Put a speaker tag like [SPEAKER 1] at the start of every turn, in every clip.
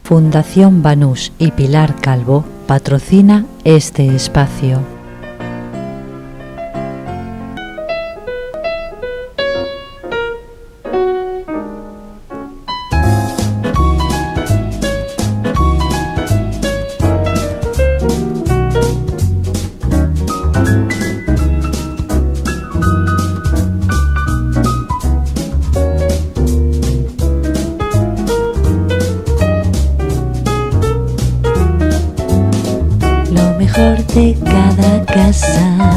[SPEAKER 1] Fundación Banús y Pilar Calvo patrocina este espacio. De cada casa.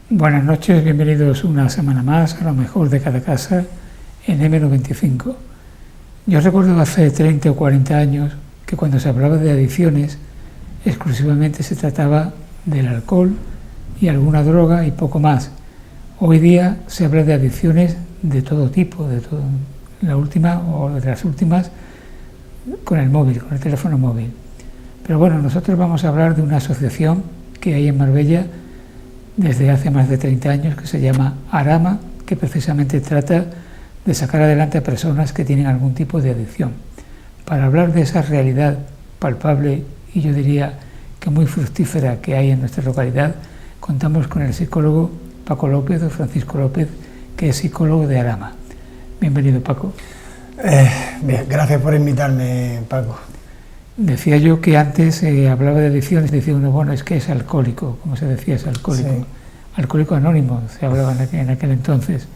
[SPEAKER 2] Buenas noches, bienvenidos una semana más a lo mejor de cada casa en M95. Yo recuerdo hace 30 o 40 años que cuando se hablaba de adicciones exclusivamente se trataba del alcohol y alguna droga y poco más. Hoy día se habla de adicciones de todo tipo, la última o de las últimas con el móvil, con el teléfono móvil. Pero bueno, nosotros vamos a hablar de una asociación que hay en Marbella desde hace más de 30 años que se llama Arama, que precisamente trata de sacar adelante a personas que tienen algún tipo de adicción. Para hablar de esa realidad palpable y yo diría que muy fructífera que hay en nuestra localidad, contamos con el psicólogo Paco López o Francisco López, que es psicólogo de Arama. Bienvenido, Paco.
[SPEAKER 3] Bien, gracias por invitarme, Paco.
[SPEAKER 2] Decía yo que antes hablaba de adicciones, decía uno, bueno, es que es alcohólico, como se decía, es alcohólico. Sí. Alcohólico anónimo, se hablaba en aquel entonces.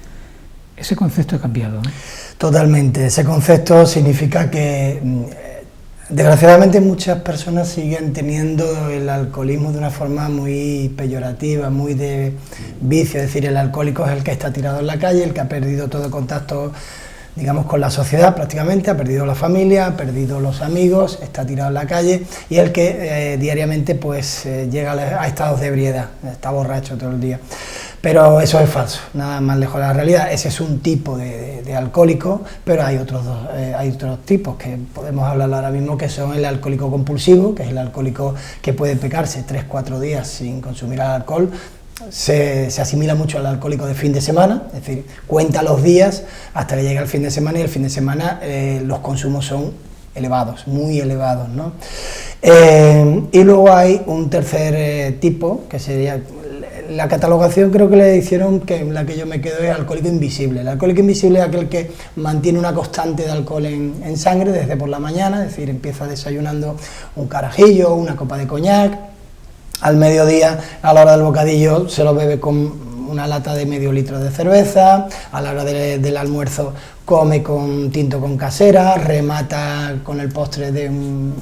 [SPEAKER 2] Ese concepto ha cambiado, ¿no? Totalmente.
[SPEAKER 3] Ese concepto significa que, desgraciadamente, muchas personas siguen teniendo el alcoholismo de una forma muy peyorativa, muy de vicio. Es decir, el alcohólico es el que está tirado en la calle, el que ha perdido todo contacto, digamos, con la sociedad prácticamente, ha perdido la familia, ha perdido los amigos, está tirado en la calle y el que diariamente pues llega a estados de ebriedad, está borracho todo el día. Pero eso es falso, nada más lejos de la realidad. Ese es un tipo de alcohólico, pero hay otros tipos que podemos hablar ahora mismo, que son el alcohólico compulsivo, que es el alcohólico que puede pecarse 3-4 días sin consumir alcohol. Se asimila mucho al alcohólico de fin de semana, es decir, cuenta los días hasta que llega el fin de semana y el fin de semana los consumos son elevados, muy elevados, ¿no? Y luego hay un tercer tipo, que sería, la catalogación creo que le hicieron, que en la que yo me quedo, es alcohólico invisible. El alcohólico invisible es aquel que mantiene una constante de alcohol en sangre desde por la mañana, es decir, empieza desayunando un carajillo, una copa de coñac. Al mediodía, a la hora del bocadillo, se lo bebe con una lata de medio litro de cerveza, a la hora del almuerzo come con tinto con casera, remata con el postre de un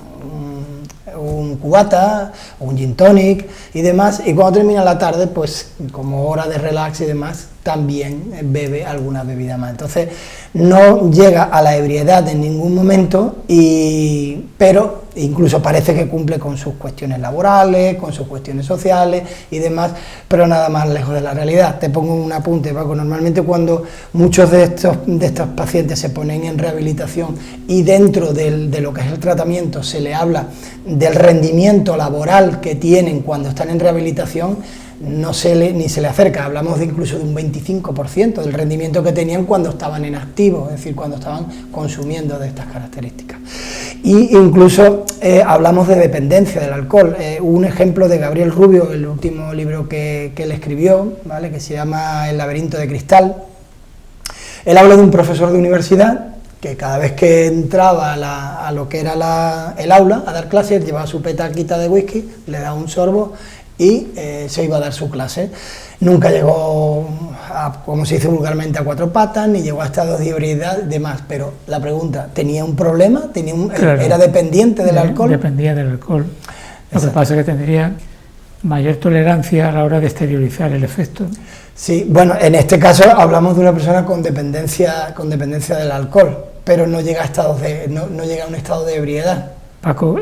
[SPEAKER 3] cubata, o un gin tonic y demás, y cuando termina la tarde, pues como hora de relax y demás, también bebe alguna bebida más. Entonces no llega a la ebriedad en ningún momento, pero incluso parece que cumple con sus cuestiones laborales, con sus cuestiones sociales y demás, pero nada más lejos de la realidad. Te pongo un apunte, Paco. Normalmente cuando muchos de estos pacientes se ponen en rehabilitación y dentro de lo que es el tratamiento se le habla del rendimiento laboral que tienen cuando están en rehabilitación, ni se le acerca. Hablamos incluso de un 25% del rendimiento que tenían cuando estaban en activo, es decir, cuando estaban consumiendo de estas características. Y incluso hablamos de dependencia del alcohol. Un ejemplo de Gabriel Rubio, el último libro que él escribió, ¿vale?, que se llama El laberinto de cristal. Él habla de un profesor de universidad que cada vez que entraba a lo que era el aula a dar clases, llevaba su petaquita de whisky, le daba un sorbo y se iba a dar su clase. Nunca llegó a, como se dice vulgarmente, a 4 patas, ni llegó a estados de ebriedad y demás, pero la pregunta, ¿tenía un problema? Claro, ¿era dependiente del alcohol?
[SPEAKER 2] Dependía del alcohol. Lo que pasa es que tendría mayor tolerancia a la hora de exteriorizar el efecto.
[SPEAKER 3] Sí, bueno, en este caso hablamos de una persona con dependencia del alcohol, pero no llega a no llega a un estado de ebriedad.
[SPEAKER 2] Paco,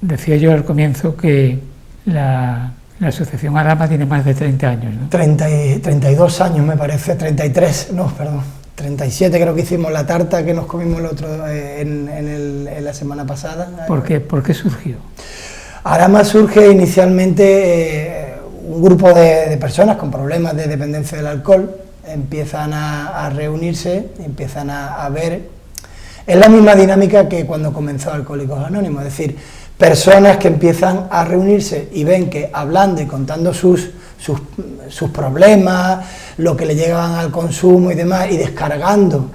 [SPEAKER 2] decía yo al comienzo que la asociación Arama tiene más de 30 años, ¿no?
[SPEAKER 3] 32 años me parece, 37 creo que hicimos la tarta que nos comimos el otro en la semana pasada.
[SPEAKER 2] ¿Por qué surgió?
[SPEAKER 3] Arama surge inicialmente un grupo de personas con problemas de dependencia del alcohol, empiezan a reunirse, empiezan a ver Es la misma dinámica que cuando comenzó Alcohólicos Anónimos, es decir, personas que empiezan a reunirse y ven que hablando y contando sus problemas, lo que le llegan al consumo y demás, y descargando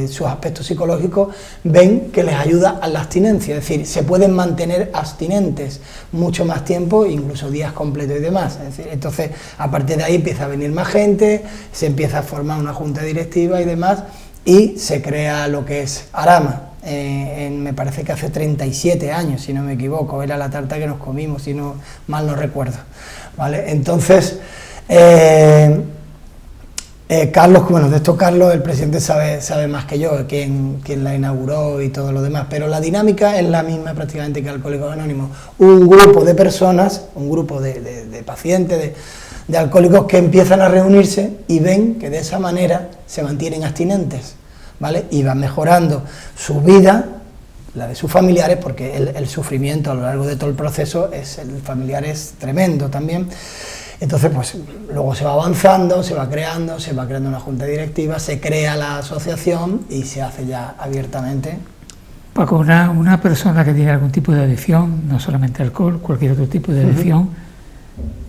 [SPEAKER 3] sus aspectos psicológicos, ven que les ayuda a la abstinencia, es decir, se pueden mantener abstinentes mucho más tiempo, incluso días completos y demás. Es decir, entonces, a partir de ahí empieza a venir más gente, se empieza a formar una junta directiva y demás, y se crea lo que es Arama. Me parece que hace 37 años, si no me equivoco, era la tarta que nos comimos, si no mal no recuerdo, ¿vale? Entonces, Carlos, bueno, de esto Carlos, el presidente, sabe más que yo, quien la inauguró y todo lo demás, pero la dinámica es la misma prácticamente que Alcohólicos Anónimos. Un grupo de personas, un grupo de pacientes, de alcohólicos que empiezan a reunirse y ven que de esa manera se mantienen abstinentes, ¿vale? Y van mejorando su vida, la de sus familiares, porque el sufrimiento a lo largo de todo el proceso, el familiar es tremendo también. Entonces, pues luego se va avanzando, se va creando una junta directiva, se crea la asociación y se hace ya abiertamente.
[SPEAKER 2] Paco, una persona que tiene algún tipo de adicción, no solamente alcohol, cualquier otro tipo de adicción,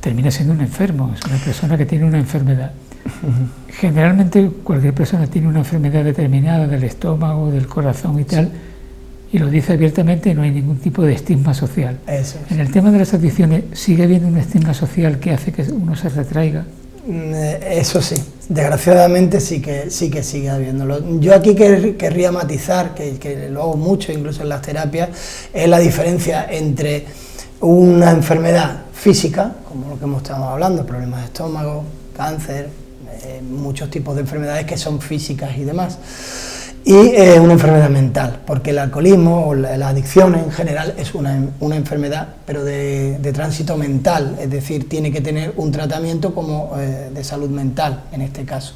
[SPEAKER 2] termina siendo un enfermo, es una persona que tiene una enfermedad. Generalmente cualquier persona tiene una enfermedad determinada del estómago, del corazón y tal, y lo dice abiertamente, no hay ningún tipo de estigma social.
[SPEAKER 3] Eso es.
[SPEAKER 2] En el tema de las adicciones, ¿sigue habiendo un estigma social que hace que uno se retraiga?
[SPEAKER 3] Eso sí, desgraciadamente sí que sigue habiéndolo. Yo aquí querría matizar, que lo hago mucho incluso en las terapias, es la diferencia entre una enfermedad física, como lo que hemos estado hablando, problemas de estómago, cáncer, muchos tipos de enfermedades que son físicas y demás, y una enfermedad mental, porque el alcoholismo o la adicción en general es una enfermedad, pero de tránsito mental, es decir, tiene que tener un tratamiento como de salud mental en este caso,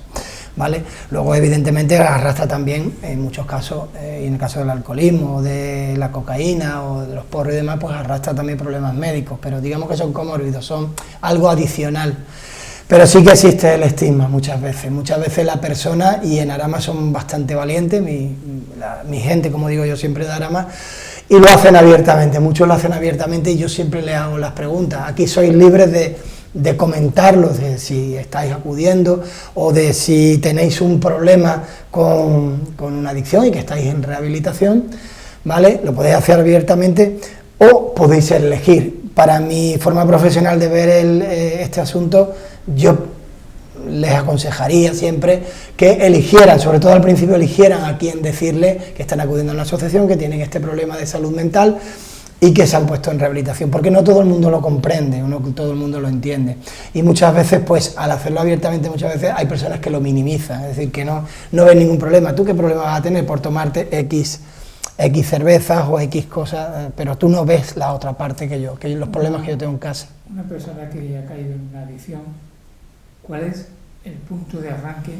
[SPEAKER 3] ¿vale? Luego evidentemente arrastra también en muchos casos, y en el caso del alcoholismo, de la cocaína o de los porros y demás, pues arrastra también problemas médicos, pero digamos que son comórbidos, son algo adicional. Pero sí que existe el estigma muchas veces la persona, y en Arama son bastante valientes, mi gente, como digo yo siempre, de Arama, y lo hacen abiertamente, muchos lo hacen abiertamente, y yo siempre les hago las preguntas. Aquí sois libres de comentarlo, de si estáis acudiendo o de si tenéis un problema con una adicción y que estáis en rehabilitación, ¿vale? Lo podéis hacer abiertamente o podéis elegir. Para mi forma profesional de ver este asunto, yo les aconsejaría siempre que eligieran, sobre todo al principio, eligieran a quién decirle que están acudiendo a una asociación, que tienen este problema de salud mental y que se han puesto en rehabilitación, porque no todo el mundo lo comprende, no todo el mundo lo entiende, y muchas veces, pues al hacerlo abiertamente, muchas veces hay personas que lo minimizan, es decir, que no ven ningún problema. ¿Tú qué problema vas a tener por tomarte X cervezas o X cosas? Pero tú no ves la otra parte que los problemas que yo tengo en casa.
[SPEAKER 2] Una persona que ha caído en una adicción, ¿cuál es el punto de arranque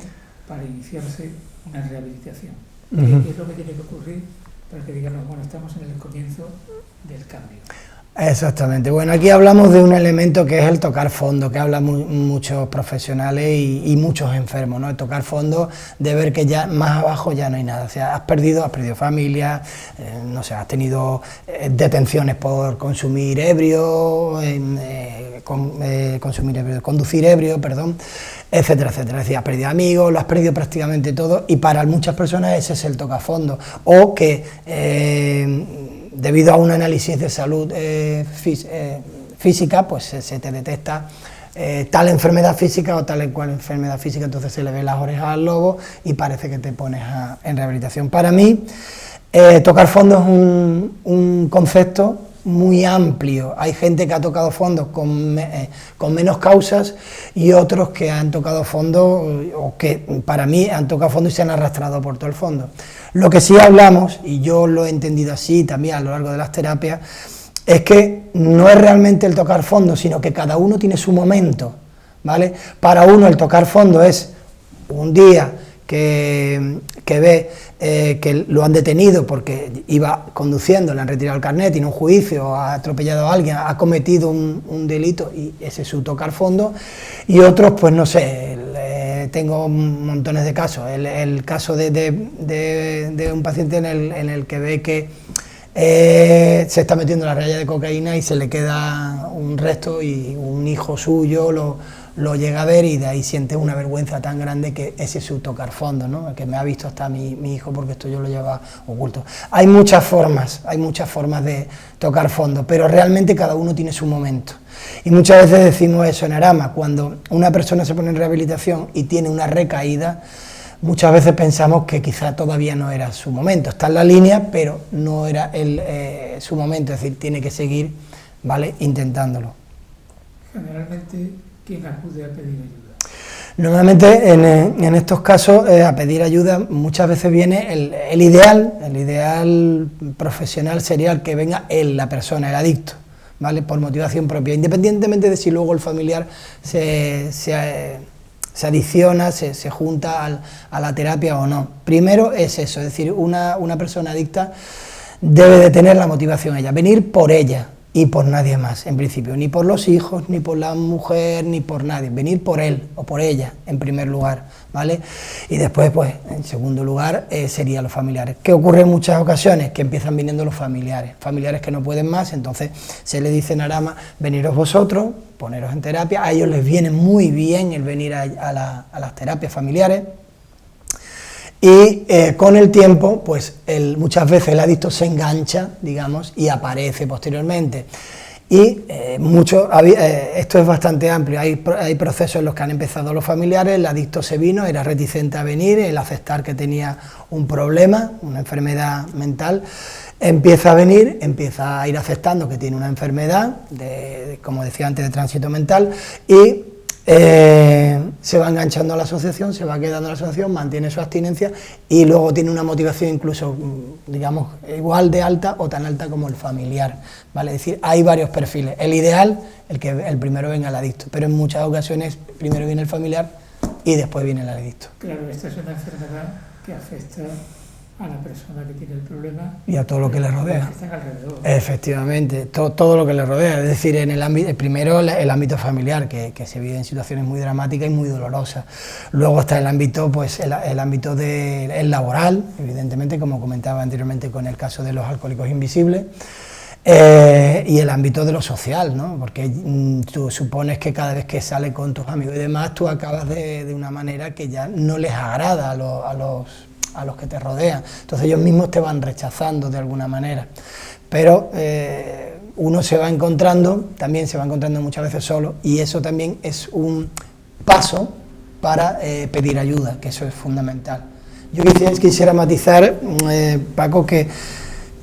[SPEAKER 2] para iniciarse una rehabilitación? ¿Qué es lo que tiene que ocurrir para que digamos, bueno, estamos en el comienzo del cambio?
[SPEAKER 3] Exactamente. Bueno, aquí hablamos de un elemento que es el tocar fondo, que hablan muchos profesionales y muchos enfermos, ¿no? El tocar fondo, de ver que ya más abajo ya no hay nada. O sea, has perdido familia, no sé, has tenido detenciones por consumir ebrio, conducir ebrio, perdón, etcétera, etcétera. Es decir, has perdido amigos, lo has perdido prácticamente todo, y para muchas personas ese es el tocafondo. O que debido a un análisis de salud física, pues se te detecta tal enfermedad física o tal cual enfermedad física, entonces se le ve las orejas al lobo y parece que te pones en rehabilitación. Para mí, tocar fondo es un concepto muy amplio. Hay gente que ha tocado fondo con menos causas y otros que han tocado fondo, o que para mí han tocado fondo y se han arrastrado por todo el fondo. Lo que sí hablamos, y yo lo he entendido así también a lo largo de las terapias, es que no es realmente el tocar fondo, sino que cada uno tiene su momento, ¿vale? Para uno el tocar fondo es un día que ve que lo han detenido porque iba conduciendo, le han retirado el carnet, tiene un juicio, ha atropellado a alguien, ha cometido un delito y ese es su tocar fondo, y otros, pues no sé, tengo montones de casos, el caso de un paciente en el que ve que se está metiendo la raya de cocaína y se le queda un resto y un hijo suyo lo llega a ver y de ahí siente una vergüenza tan grande que ese es su tocar fondo, ¿no? Que me ha visto hasta mi hijo porque esto yo lo llevaba oculto. Hay muchas formas de tocar fondo, pero realmente cada uno tiene su momento. Y muchas veces decimos eso en Arama, cuando una persona se pone en rehabilitación y tiene una recaída, muchas veces pensamos que quizá todavía no era su momento, está en la línea, pero no era su momento, es decir, tiene que seguir, ¿vale?, intentándolo.
[SPEAKER 2] Generalmente, ¿quién acude a pedir ayuda?
[SPEAKER 3] Normalmente en estos casos a pedir ayuda muchas veces viene el ideal profesional sería el que venga la persona, el adicto, ¿vale?, por motivación propia, independientemente de si luego el familiar se adiciona, se junta a la terapia o no. Primero es eso, es decir, una persona adicta debe de tener la motivación ella, venir por ella y por nadie más, en principio, ni por los hijos, ni por la mujer, ni por nadie, venir por él o por ella, en primer lugar, ¿vale? Y después, pues, en segundo lugar, serían los familiares. ¿Qué ocurre en muchas ocasiones? Que empiezan viniendo los familiares que no pueden más, entonces se le dice en Arama, veniros vosotros, poneros en terapia, a ellos les viene muy bien el venir a las terapias familiares, y con el tiempo, pues muchas veces el adicto se engancha, digamos, y aparece posteriormente. Y esto es bastante amplio, hay procesos en los que han empezado los familiares, el adicto se vino, era reticente a venir, el aceptar que tenía un problema, una enfermedad mental, empieza a venir, empieza a ir aceptando que tiene una enfermedad, como decía antes, de tránsito mental, y se va enganchando a la asociación, se va quedando en la asociación, mantiene su abstinencia y luego tiene una motivación incluso, digamos, igual de alta o tan alta como el familiar, ¿vale? Es decir, hay varios perfiles. El ideal, el primero venga el adicto, pero en muchas ocasiones primero viene el familiar y después viene el adicto.
[SPEAKER 2] Claro, esta es una enfermedad que afecta a la persona que tiene el problema
[SPEAKER 3] y a todo lo que le rodea.
[SPEAKER 2] Que
[SPEAKER 3] efectivamente, todo lo que le rodea, es decir, en primero el ámbito familiar, que se vive en situaciones muy dramáticas y muy dolorosas. Luego está el ámbito, pues el ámbito el laboral, evidentemente, como comentaba anteriormente con el caso de los alcohólicos invisibles, y el ámbito de lo social, ¿no? Porque tú supones que cada vez que sales con tus amigos y demás, tú acabas de una manera que ya no les agrada a los que te rodean, entonces ellos mismos te van rechazando de alguna manera, pero uno se va encontrando, también se va encontrando muchas veces solo, y eso también es un paso para pedir ayuda, que eso es fundamental. Yo quisiera matizar, Paco, que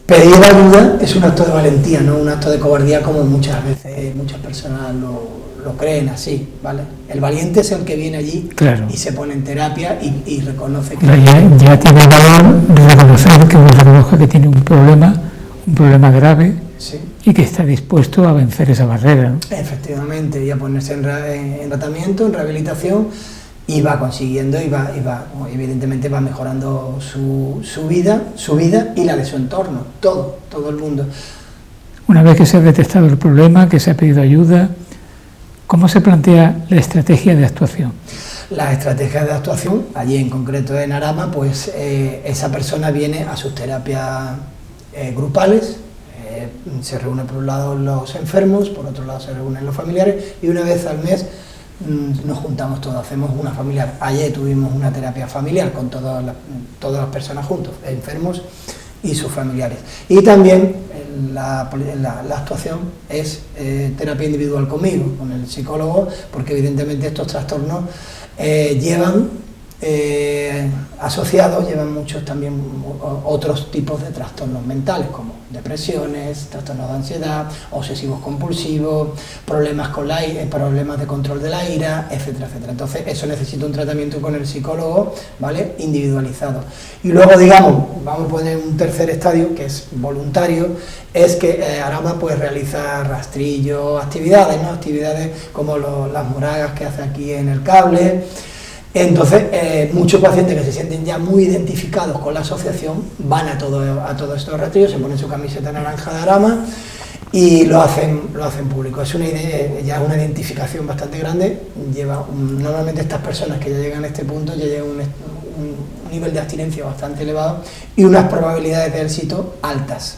[SPEAKER 3] pedir ayuda es un acto de valentía, no un acto de cobardía como muchas veces muchas personas lo creen así, ¿vale? El valiente es el que viene allí, claro, y se pone en terapia y reconoce que...
[SPEAKER 2] Ya tiene valor de reconocer que uno reconozca que tiene un problema grave, sí, y que está dispuesto a vencer esa barrera, ¿no?
[SPEAKER 3] Efectivamente, y a ponerse en tratamiento, en rehabilitación, y va consiguiendo y va evidentemente va mejorando su vida y la de su entorno, todo el mundo.
[SPEAKER 2] Una vez que se ha detectado el problema, que se ha pedido ayuda, ¿cómo se plantea la estrategia de actuación?
[SPEAKER 3] La estrategia de actuación, allí en concreto en Arama, pues esa persona viene a sus terapias grupales, se reúnen por un lado los enfermos, por otro lado se reúnen los familiares y una vez al mes nos juntamos todos, hacemos una familiar. Ayer tuvimos una terapia familiar con todas las personas juntos, enfermos y sus familiares. Y también la actuación es terapia individual conmigo, con el psicólogo, porque evidentemente estos trastornos llevan asociados, llevan muchos también otros tipos de trastornos mentales, como depresiones, trastornos de ansiedad, obsesivos compulsivos, problemas problemas de control de la ira, etcétera, etcétera. Entonces eso necesita un tratamiento con el psicólogo, ¿vale?, individualizado. Y luego, digamos, vamos a poner un tercer estadio, que es voluntario, es que Arama pues realiza rastrillo, actividades, ¿no?, actividades como las moragas que hace aquí en el cable, Entonces, muchos pacientes que se sienten ya muy identificados con la asociación van a todos estos rastrillos, se ponen su camiseta naranja de Arama y lo hacen público. Es ya es una identificación bastante grande. Normalmente estas personas que ya llegan a este punto ya llegan un nivel de abstinencia bastante elevado y unas probabilidades de éxito altas.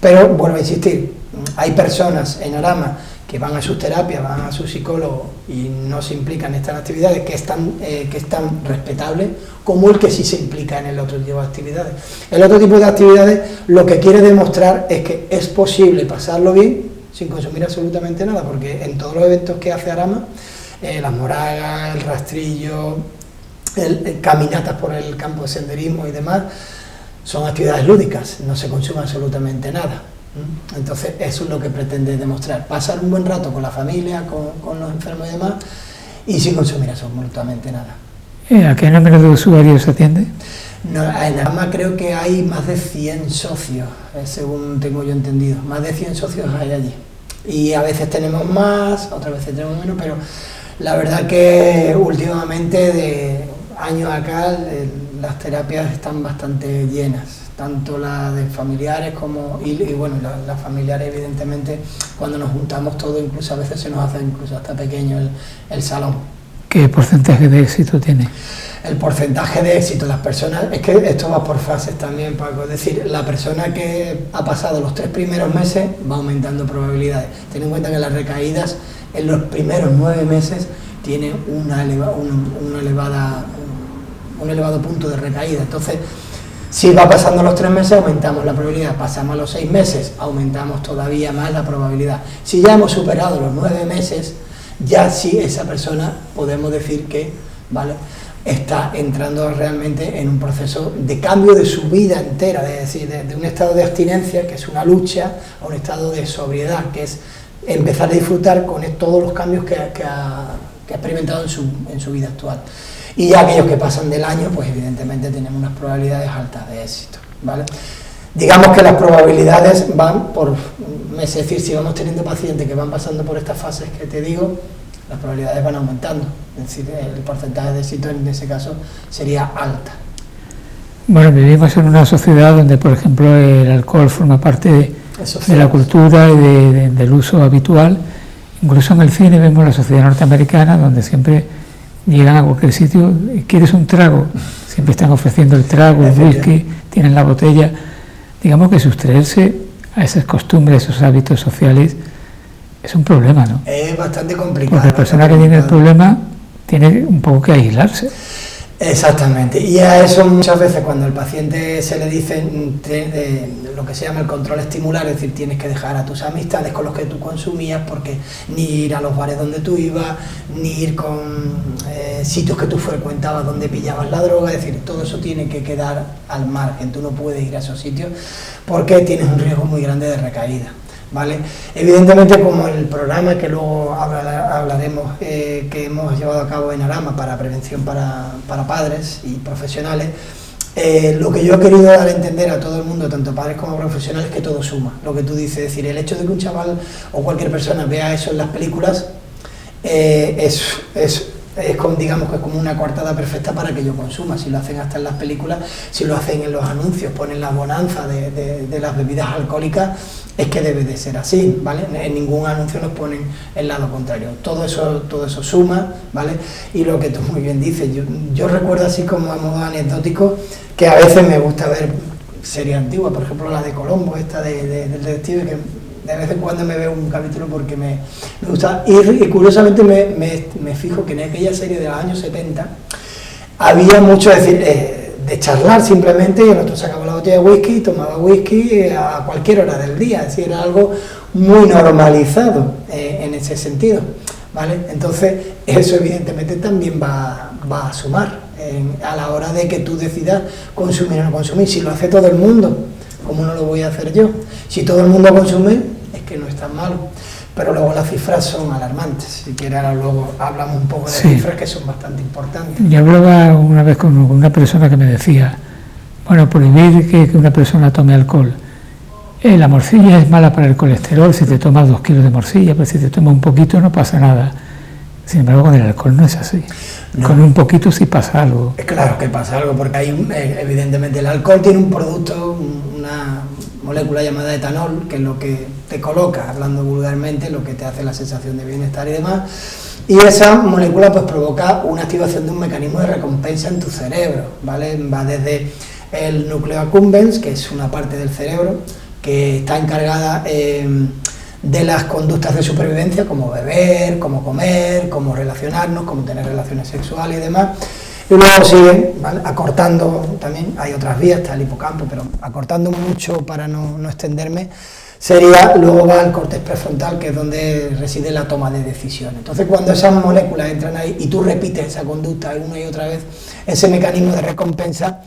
[SPEAKER 3] Pero vuelvo a insistir, hay personas en Arama que van a sus terapias, van a su psicólogo y no se implican en estas actividades, que es tan respetable como el que sí se implica en el otro tipo de actividades. El otro tipo de actividades lo que quiere demostrar es que es posible pasarlo bien sin consumir absolutamente nada, porque en todos los eventos que hace Arama, las moragas, el rastrillo, caminatas por el campo de senderismo y demás, son actividades lúdicas, no se consume absolutamente nada. Entonces eso es lo que pretende demostrar, pasar un buen rato con la familia, con los enfermos y demás, y sin consumir absolutamente nada.
[SPEAKER 2] ¿A qué número de usuarios se atiende?
[SPEAKER 3] No, en Arama creo que hay más de 100 socios, según tengo yo entendido, más de 100 socios hay allí. Y a veces tenemos más, otras veces tenemos menos, pero la verdad que últimamente, de años acá, las terapias están bastante llenas, tanto las de familiares como, y bueno, las familiares evidentemente, cuando nos juntamos todos, incluso a veces se nos hace incluso hasta pequeño el salón.
[SPEAKER 2] ¿Qué porcentaje de éxito tiene?
[SPEAKER 3] El porcentaje de éxito, las personas, es que esto va por fases también, Paco, es decir, la persona que ha pasado los 3 primeros meses va aumentando probabilidades. Ten en cuenta que las recaídas en los primeros 9 meses tienen un elevado punto de recaída. Entonces, si va pasando los 3 meses, aumentamos la probabilidad. Pasamos a los 6 meses, aumentamos todavía más la probabilidad. Si ya hemos superado los 9 meses, ya sí esa persona podemos decir que, ¿vale?, está entrando realmente en un proceso de cambio de su vida entera, es decir, de un estado de abstinencia, que es una lucha, a un estado de sobriedad, que es empezar a disfrutar con todos los cambios que ha experimentado en su vida actual. Y ya aquellos que pasan del año, pues evidentemente tenemos unas probabilidades altas de éxito, ¿vale? Digamos que las probabilidades van por meses, es decir, si vamos teniendo pacientes que van pasando por estas fases que te digo, las probabilidades van aumentando, es decir, el porcentaje de éxito en ese caso sería alta.
[SPEAKER 2] Bueno, vivimos en una sociedad donde, por ejemplo, el alcohol forma parte de la cultura y del uso habitual. Incluso en el cine vemos la sociedad norteamericana, donde siempre llegan a cualquier sitio, ¿quieres un trago? Siempre están ofreciendo el trago, el whisky, tienen la botella. Digamos que sustraerse a esas costumbres, esos hábitos sociales, es un problema, ¿no?
[SPEAKER 3] Es bastante complicado.
[SPEAKER 2] Porque la persona que tiene el problema tiene un poco que aislarse.
[SPEAKER 3] Exactamente, y a eso muchas veces cuando al paciente se le dice lo que se llama el control estimular, es decir, tienes que dejar a tus amistades con los que tú consumías, porque ni ir a los bares donde tú ibas, ni ir con sitios que tú frecuentabas donde pillabas la droga, es decir, todo eso tiene que quedar al margen, tú no puedes ir a esos sitios porque tienes un riesgo muy grande de recaída. ¿Vale? Evidentemente, como el programa que luego hablaremos, que hemos llevado a cabo en Arama para prevención para padres y profesionales, lo que yo he querido dar a entender a todo el mundo, tanto padres como profesionales, que todo suma, lo que tú dices, es decir, el hecho de que un chaval o cualquier persona vea eso en las películas digamos que es como una coartada perfecta para que yo consuma. Si lo hacen hasta en las películas, si lo hacen en los anuncios, ponen la bonanza de las bebidas alcohólicas, es que debe de ser así, ¿vale? En ningún anuncio nos ponen el lado contrario. Todo eso suma, ¿vale? Y lo que tú muy bien dices, yo recuerdo así como a modo anecdótico que a veces me gusta ver series antiguas, por ejemplo la de Colombo, esta del detective, que de vez en cuando me veo un capítulo porque me gusta, y curiosamente me fijo que en aquella serie de los años 70 había mucho, es decir, de charlar simplemente, y el otro sacaba la botella de whisky y tomaba whisky a cualquier hora del día, es decir, era algo muy normalizado en ese sentido, ¿vale? Entonces eso evidentemente también va a sumar a la hora de que tú decidas consumir o no consumir. Si lo hace todo el mundo, ¿cómo no lo voy a hacer yo? Si todo el mundo consume, es que no es tan malo. Pero luego las cifras son alarmantes. Si quieres, ahora luego hablamos un poco de cifras que son bastante importantes.
[SPEAKER 2] Yo hablaba una vez con una persona que me decía, bueno, prohibir que una persona tome alcohol. La morcilla es mala para el colesterol si te tomas 2 kilos de morcilla, pero si te tomas un poquito no pasa nada. Sin embargo, con el alcohol no es así. No. Con un poquito sí pasa algo.
[SPEAKER 3] Es claro que pasa algo, porque hay evidentemente el alcohol tiene un producto, una molécula llamada etanol, que es lo que te coloca, hablando vulgarmente, lo que te hace la sensación de bienestar y demás. Y esa molécula pues provoca una activación de un mecanismo de recompensa en tu cerebro, ¿vale? Va desde el núcleo accumbens, que es una parte del cerebro que está encargada de las conductas de supervivencia, como beber, como comer, como relacionarnos, como tener relaciones sexuales y demás. Y luego sigue, ¿vale?, acortando, también hay otras vías, está el hipocampo, pero acortando mucho para no extenderme, luego va al córtex prefrontal, que es donde reside la toma de decisiones. Entonces, cuando esas moléculas entran ahí y tú repites esa conducta una y otra vez, ese mecanismo de recompensa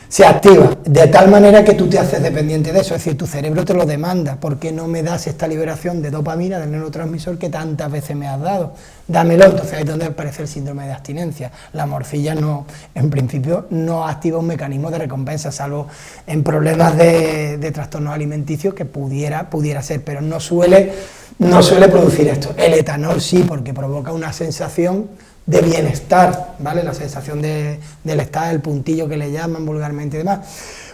[SPEAKER 3] se activa de tal manera que tú te haces dependiente de eso, es decir, tu cerebro te lo demanda. ¿Por qué no me das esta liberación de dopamina, del neurotransmisor que tantas veces me has dado? Dámelo. Entonces ahí es donde aparece el síndrome de abstinencia. La morcilla no, en principio, no activa un mecanismo de recompensa, salvo en problemas de trastornos alimenticios, que pudiera ser, pero no suele producir esto. El etanol sí, porque provoca una sensación de bienestar, ¿vale? La sensación del estar, el puntillo que le llaman vulgarmente y demás.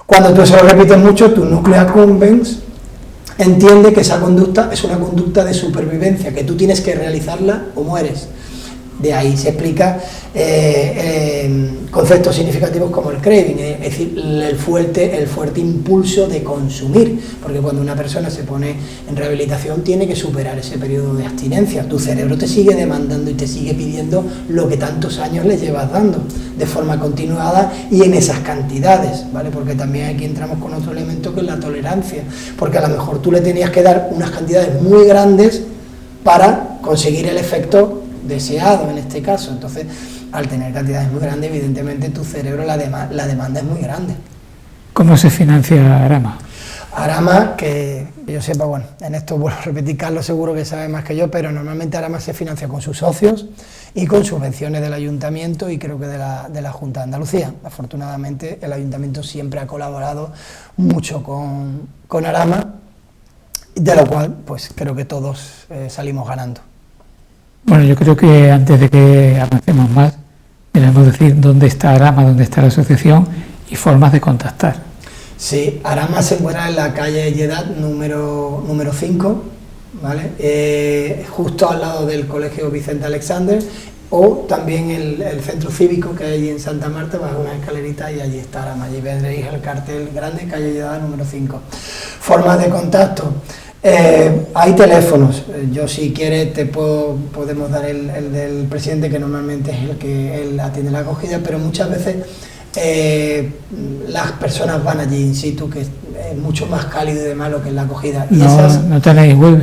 [SPEAKER 3] Cuando tú eso lo repites mucho, tu núcleo accumbens entiende que esa conducta es una conducta de supervivencia, que tú tienes que realizarla o mueres. De ahí se explica conceptos significativos como el craving, es decir, el fuerte impulso de consumir, porque cuando una persona se pone en rehabilitación tiene que superar ese periodo de abstinencia. Tu cerebro te sigue demandando y te sigue pidiendo lo que tantos años le llevas dando, de forma continuada y en esas cantidades, ¿vale? Porque también aquí entramos con otro elemento, que es la tolerancia, porque a lo mejor tú le tenías que dar unas cantidades muy grandes para conseguir el efecto deseado en este caso. Entonces, al tener cantidades muy grandes, evidentemente tu cerebro, la demanda es muy grande.
[SPEAKER 2] ¿Cómo se financia Arama?
[SPEAKER 3] Arama, que yo sepa, bueno, en esto vuelvo a repetir, Carlos seguro que sabe más que yo, pero normalmente Arama se financia con sus socios y con subvenciones del ayuntamiento y creo que de la Junta de Andalucía. Afortunadamente el ayuntamiento siempre ha colaborado mucho con Arama, de lo cual pues creo que todos salimos ganando.
[SPEAKER 2] Bueno, yo creo que antes de que avancemos más, debemos decir dónde está Arama, dónde está la asociación y formas de contactar.
[SPEAKER 3] Sí, Arama se encuentra en la calle Lledat número 5, ¿vale? Justo al lado del Colegio Vicente Alexander, o también el centro cívico que hay allí en Santa Marta, bajo una escalerita, y allí está Arama. Allí veréis el cartel grande, calle Lledat número 5. Formas de contacto. Hay teléfonos. Yo, si quieres, podemos dar el del presidente, que normalmente es el que él atiende la acogida, pero muchas veces las personas van allí in situ, que es mucho más cálido y demás lo que es la acogida. Y
[SPEAKER 2] ¿No tenéis web?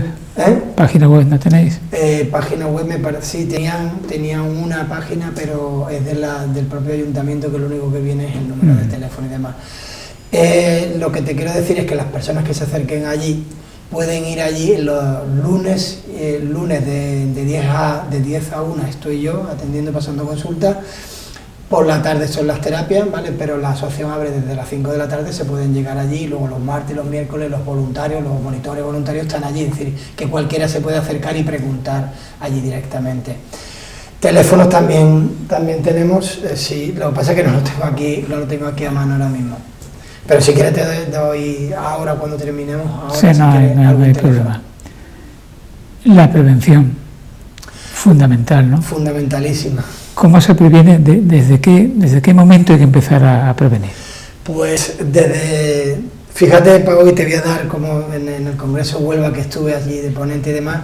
[SPEAKER 2] ¿Página web no tenéis?
[SPEAKER 3] Página web, me parece, sí, tenían una página, pero es del propio ayuntamiento, que lo único que viene es el número de teléfono y demás. Lo que te quiero decir es que las personas que se acerquen allí pueden ir allí los lunes de 10 a 1 estoy yo atendiendo, pasando consulta. Por la tarde son las terapias, ¿vale? Pero la asociación abre desde las 5 de la tarde, se pueden llegar allí, luego los martes y los miércoles los voluntarios, los monitores voluntarios están allí, es decir, que cualquiera se puede acercar y preguntar allí directamente. Teléfonos también tenemos, sí, lo que pasa es que no lo tengo aquí a mano ahora mismo. Pero si quieres te doy ahora, cuando terminemos. Ahora,
[SPEAKER 2] sí, no hay problema. La prevención, fundamental, ¿no?
[SPEAKER 3] Fundamentalísima.
[SPEAKER 2] ¿Cómo se previene? ¿Desde qué momento hay que empezar a prevenir?
[SPEAKER 3] Pues fíjate, Paco, y te voy a dar, como en el Congreso Huelva, que estuve allí de ponente y demás,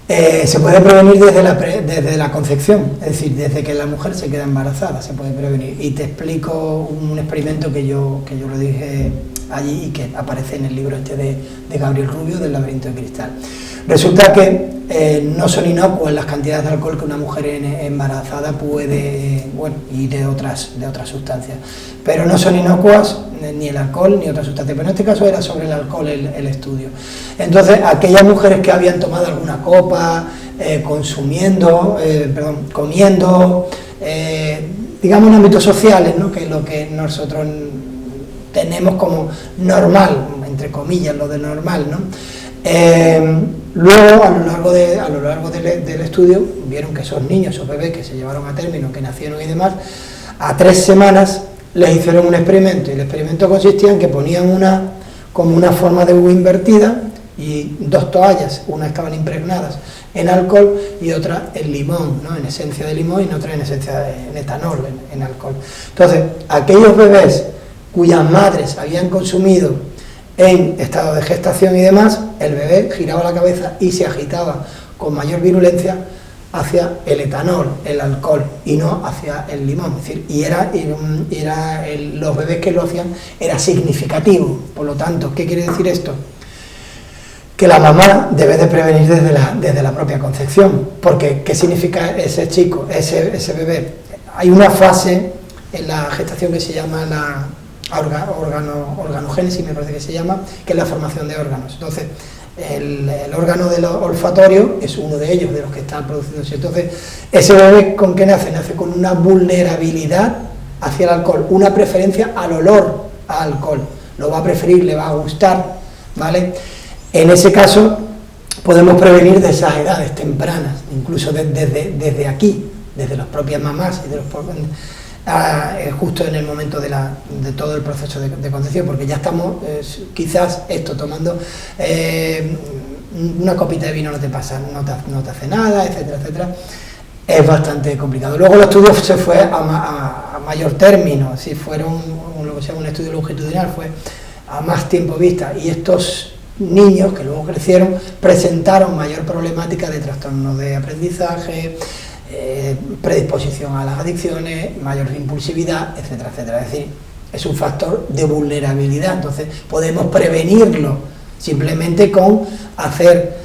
[SPEAKER 3] se puede prevenir desde la concepción, es decir, desde que la mujer se queda embarazada, se puede prevenir. Y te explico un experimento que yo lo dije allí y que aparece en el libro de Gabriel Rubio, del Laberinto de Cristal. Resulta que no son inocuas las cantidades de alcohol que una mujer embarazada puede, y de otras sustancias, pero no son inocuas ni el alcohol ni otra sustancia, pero en este caso era sobre el alcohol el estudio. Entonces, aquellas mujeres que habían tomado alguna copa, comiendo, digamos en ámbitos sociales, ¿no?, que es lo que nosotros tenemos como normal, entre comillas, lo de normal, ¿no? Luego, a lo largo del estudio, vieron que esos niños, esos bebés que se llevaron a término, que nacieron y demás, a 3 semanas les hicieron un experimento, y el experimento consistía en que ponían como una forma de U invertida y 2 toallas, una estaban impregnadas en alcohol y otra en limón, ¿no? En esencia de limón, y otra en esencia en etanol, en alcohol. Entonces, aquellos bebés cuyas madres habían consumido en estado de gestación y demás, el bebé giraba la cabeza y se agitaba con mayor virulencia hacia el etanol, el alcohol, y no hacia el limón. Es decir, los bebés que lo hacían era significativo. Por lo tanto, ¿qué quiere decir esto? Que la mamá debe de prevenir desde la propia concepción, porque ¿qué significa ese chico, ese bebé? Hay una fase en la gestación que se llama la organogénesis, me parece que se llama, que es la formación de órganos. Entonces, el órgano del olfatorio es uno de ellos, de los que están produciéndose. Entonces, ese bebé, ¿con qué nace? Nace con una vulnerabilidad hacia el alcohol, una preferencia al olor a alcohol. Lo va a preferir, le va a gustar, ¿vale? En ese caso, podemos prevenir de esas edades tempranas, incluso desde aquí, desde las propias mamás y de los propios, justo en el momento de todo el proceso de concepción, porque ya estamos, quizás tomando una copita de vino no te pasa, no te hace nada, etcétera, etcétera. Es bastante complicado. Luego el estudio se fue a mayor término, si fueron lo que se llama un estudio longitudinal, fue a más tiempo vista, y estos niños que luego crecieron presentaron mayor problemática de trastornos de aprendizaje, predisposición a las adicciones, mayor impulsividad, etcétera, etcétera. Es decir, es un factor de vulnerabilidad. Entonces podemos prevenirlo simplemente con hacer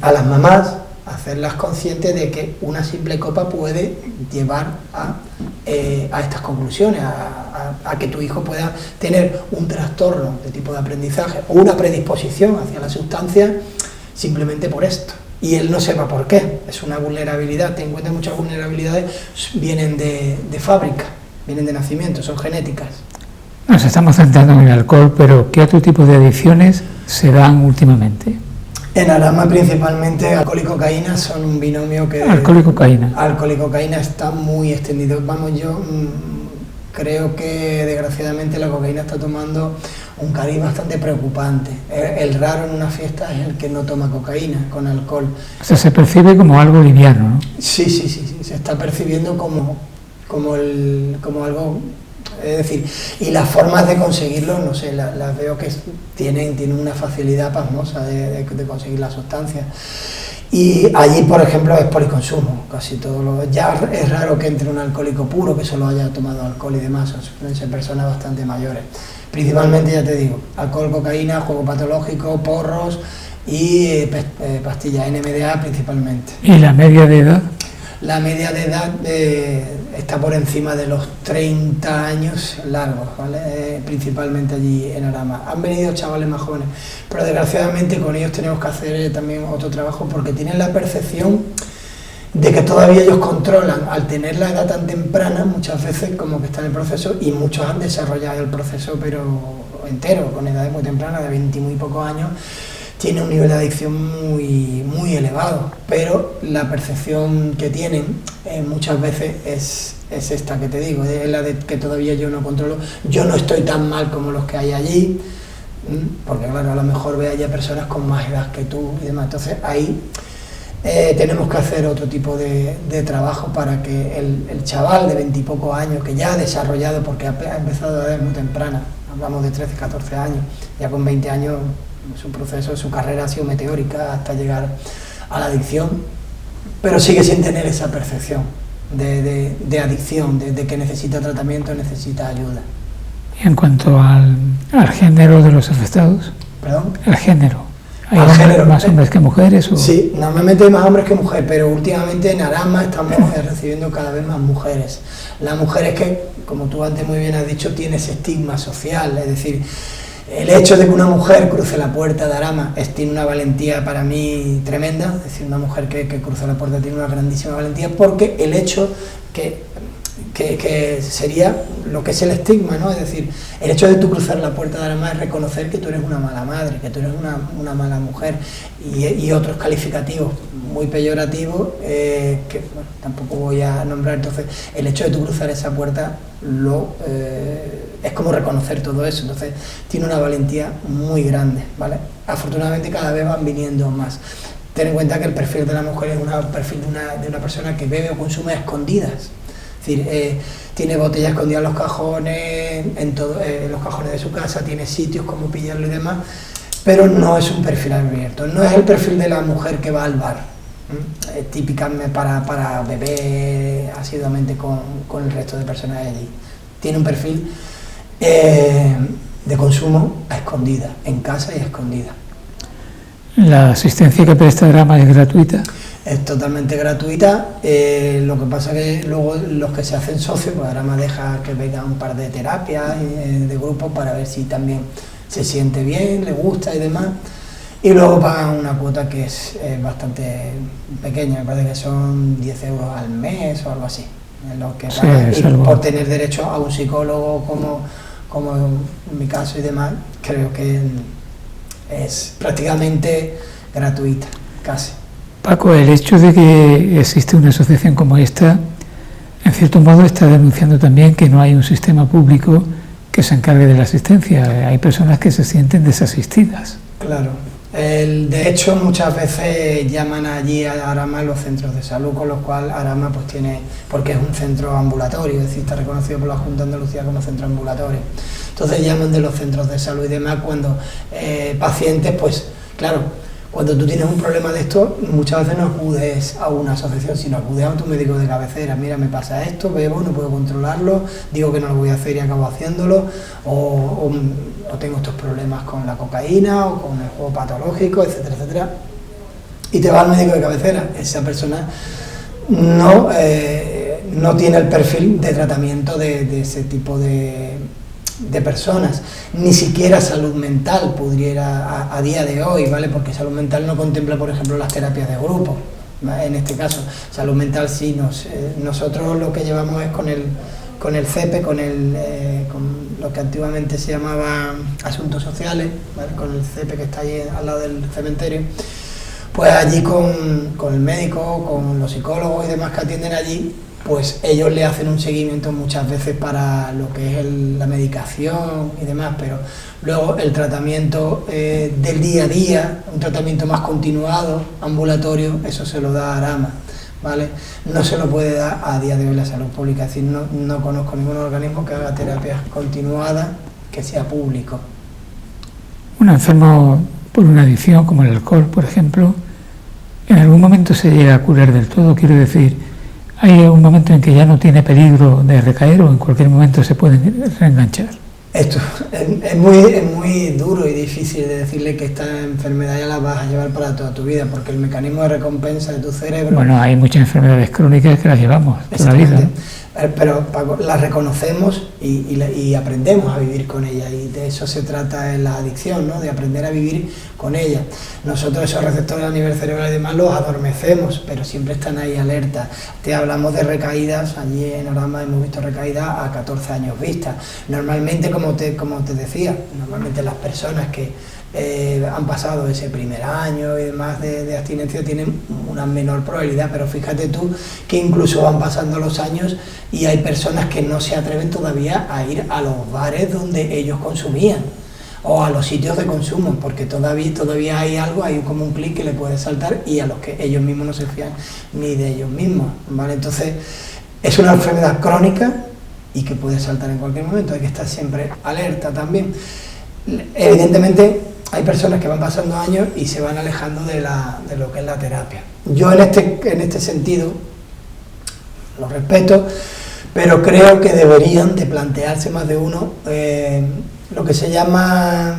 [SPEAKER 3] a las mamás, hacerlas conscientes de que una simple copa puede llevar a estas conclusiones, a que tu hijo pueda tener un trastorno de tipo de aprendizaje o una predisposición hacia la sustancia simplemente por esto. Y él no sepa por qué, es una vulnerabilidad. Ten en cuenta que muchas vulnerabilidades vienen de fábrica, vienen de nacimiento, son genéticas.
[SPEAKER 2] Nos estamos centrando en el alcohol, pero ¿qué otro tipo de adicciones se dan últimamente?
[SPEAKER 3] En Arama principalmente alcohol y cocaína son un binomio que...
[SPEAKER 2] Alcohol y cocaína.
[SPEAKER 3] Alcohol y cocaína está muy extendido. Vamos, yo creo que desgraciadamente la cocaína está tomando un cariz bastante preocupante. El raro en una fiesta es el que no toma cocaína con alcohol.
[SPEAKER 2] O sea, se percibe como algo liviano, ¿no?
[SPEAKER 3] Sí, se está percibiendo como algo... Es decir, y las formas de conseguirlo, no sé, las veo que tienen una facilidad pasmosa de conseguir la sustancia. Y allí, por ejemplo, es policonsumo, casi todo. Ya es raro que entre un alcohólico puro que solo haya tomado alcohol y demás, suelen ser personas bastante mayores. Principalmente, ya te digo, alcohol, cocaína, juego patológico, porros y pastillas, NMDA principalmente.
[SPEAKER 2] ¿Y la media de edad?
[SPEAKER 3] La media de edad está por encima de los 30 años largos, ¿vale? Principalmente allí en Arama. Han venido chavales más jóvenes, pero desgraciadamente con ellos tenemos que hacer también otro trabajo porque tienen la percepción de que todavía ellos controlan. Al tener la edad tan temprana, muchas veces como que está en el proceso, y muchos han desarrollado el proceso pero entero, con edades muy tempranas, de 20 y muy pocos años, tiene un nivel de adicción muy elevado, pero la percepción que tienen muchas veces es esta que te digo, es la de que todavía yo no controlo, yo no estoy tan mal como los que hay allí, porque claro, a lo mejor ve allá personas con más edad que tú y demás. Entonces ahí tenemos que hacer otro tipo de trabajo para que el chaval de 20 y pocos años, que ya ha desarrollado, porque ha empezado a edad muy temprana, hablamos de 13, 14 años, ya con 20 años su proceso, su carrera ha sido meteórica hasta llegar a la adicción, pero sigue sin tener esa percepción de adicción, de que necesita tratamiento, necesita ayuda.
[SPEAKER 2] Y en cuanto al género de los afectados,
[SPEAKER 3] ¿Perdón?
[SPEAKER 2] El género. ¿Hay más
[SPEAKER 3] género,
[SPEAKER 2] hombres que mujeres? ¿O?
[SPEAKER 3] Sí, normalmente hay más hombres que mujeres, pero últimamente en Arama estamos recibiendo cada vez más mujeres. Las mujeres que, como tú antes muy bien has dicho, tiene ese estigma social, es decir, el hecho de que una mujer cruce la puerta de Arama tiene una valentía para mí tremenda. Es decir, una mujer que cruza la puerta tiene una grandísima valentía, porque el hecho que que sería lo que es el estigma, ¿no? Es decir, el hecho de tú cruzar la puerta de Arama es reconocer que tú eres una mala madre, que tú eres una mala mujer, y otros calificativos muy peyorativos que bueno, tampoco voy a nombrar. Entonces, el hecho de tú cruzar esa puerta es como reconocer todo eso. Entonces, tiene una valentía muy grande, ¿vale? Afortunadamente cada vez van viniendo más. Ten en cuenta que el perfil de la mujer es un perfil de una persona que bebe o consume a escondidas. Es decir, tiene botellas escondidas en los cajones, en los cajones de su casa, tiene sitios como pillarlo y demás, pero no es un perfil abierto, no es el perfil de la mujer que va al bar, típicamente para beber asiduamente con el resto de personas de allí. Tiene un perfil de consumo a escondida, en casa y a escondida.
[SPEAKER 2] ¿La asistencia que presta Arama es gratuita?
[SPEAKER 3] Es totalmente gratuita, lo que pasa que luego los que se hacen socios, pues Arama deja que vengan un par de terapias de grupos para ver si también se siente bien, le gusta y demás, y luego pagan una cuota que es bastante pequeña, me parece que son 10 euros al mes o algo así, en lo que pagan, y por tener derecho a un psicólogo como en mi caso y demás, creo que es prácticamente gratuita, casi.
[SPEAKER 2] Paco, el hecho de que existe una asociación como esta, en cierto modo está denunciando también que no hay un sistema público que se encargue de la asistencia. Hay personas que se sienten desasistidas.
[SPEAKER 3] Claro. De hecho, muchas veces llaman allí a Arama los centros de salud, con lo cual Arama pues tiene, porque es un centro ambulatorio, es decir, está reconocido por la Junta de Andalucía como centro ambulatorio. Entonces llaman de los centros de salud y demás cuando pacientes, pues claro, cuando tú tienes un problema de esto, muchas veces no acudes a una asociación, sino acudes a tu médico de cabecera. Mira, me pasa esto, bebo, no puedo controlarlo, digo que no lo voy a hacer y acabo haciéndolo, o tengo estos problemas con la cocaína o con el juego patológico, etcétera, etcétera. Y te va al médico de cabecera. Esa persona no tiene el perfil de tratamiento de ese tipo de personas, ni siquiera salud mental pudiera a día de hoy, ¿vale? Porque salud mental no contempla, por ejemplo, las terapias de grupo, ¿vale? En este caso, salud mental sí, nosotros lo que llevamos es con el CEPE, con lo que antiguamente se llamaba Asuntos Sociales, ¿vale? Con el CEPE que está allí al lado del cementerio, pues allí con el médico, con los psicólogos y demás que atienden allí, pues ellos le hacen un seguimiento muchas veces para lo que es la medicación y demás, pero luego el tratamiento del día a día, un tratamiento más continuado, ambulatorio, eso se lo da Arama, ¿vale? No se lo puede dar a día de hoy la salud pública, es decir, no conozco ningún organismo que haga terapias continuadas que sea público.
[SPEAKER 2] Un enfermo por una adicción como el alcohol, por ejemplo, en algún momento se llega a curar del todo, quiero decir, hay un momento en que ya no tiene peligro de recaer o en cualquier momento se puede reenganchar.
[SPEAKER 3] Esto es muy duro y difícil de decirle que esta enfermedad ya la vas a llevar para toda tu vida, porque el mecanismo de recompensa de tu cerebro...
[SPEAKER 2] Bueno, hay muchas enfermedades crónicas que las llevamos toda la vida, ¿no?
[SPEAKER 3] Pero Paco, las reconocemos y aprendemos a vivir con ella, y de eso se trata en la adicción, ¿no? De aprender a vivir con ella. Nosotros esos receptores a nivel cerebral y demás los adormecemos, pero siempre están ahí alerta. Te hablamos de recaídas, allí en Arama hemos visto recaídas a 14 años vista. Normalmente, como te decía, normalmente las personas que han pasado ese primer año y demás de abstinencia tienen una menor probabilidad, pero fíjate tú que incluso van pasando los años y hay personas que no se atreven todavía a ir a los bares donde ellos consumían o a los sitios de consumo, porque todavía hay algo, hay como un clic que le puede saltar y a los que ellos mismos no se fían ni de ellos mismos, ¿vale? Entonces es una enfermedad crónica y que puede saltar en cualquier momento, hay que estar siempre alerta también. Evidentemente hay personas que van pasando años y se van alejando de lo que es la terapia. Yo en este sentido lo respeto, pero creo que deberían de plantearse más de uno lo que se llama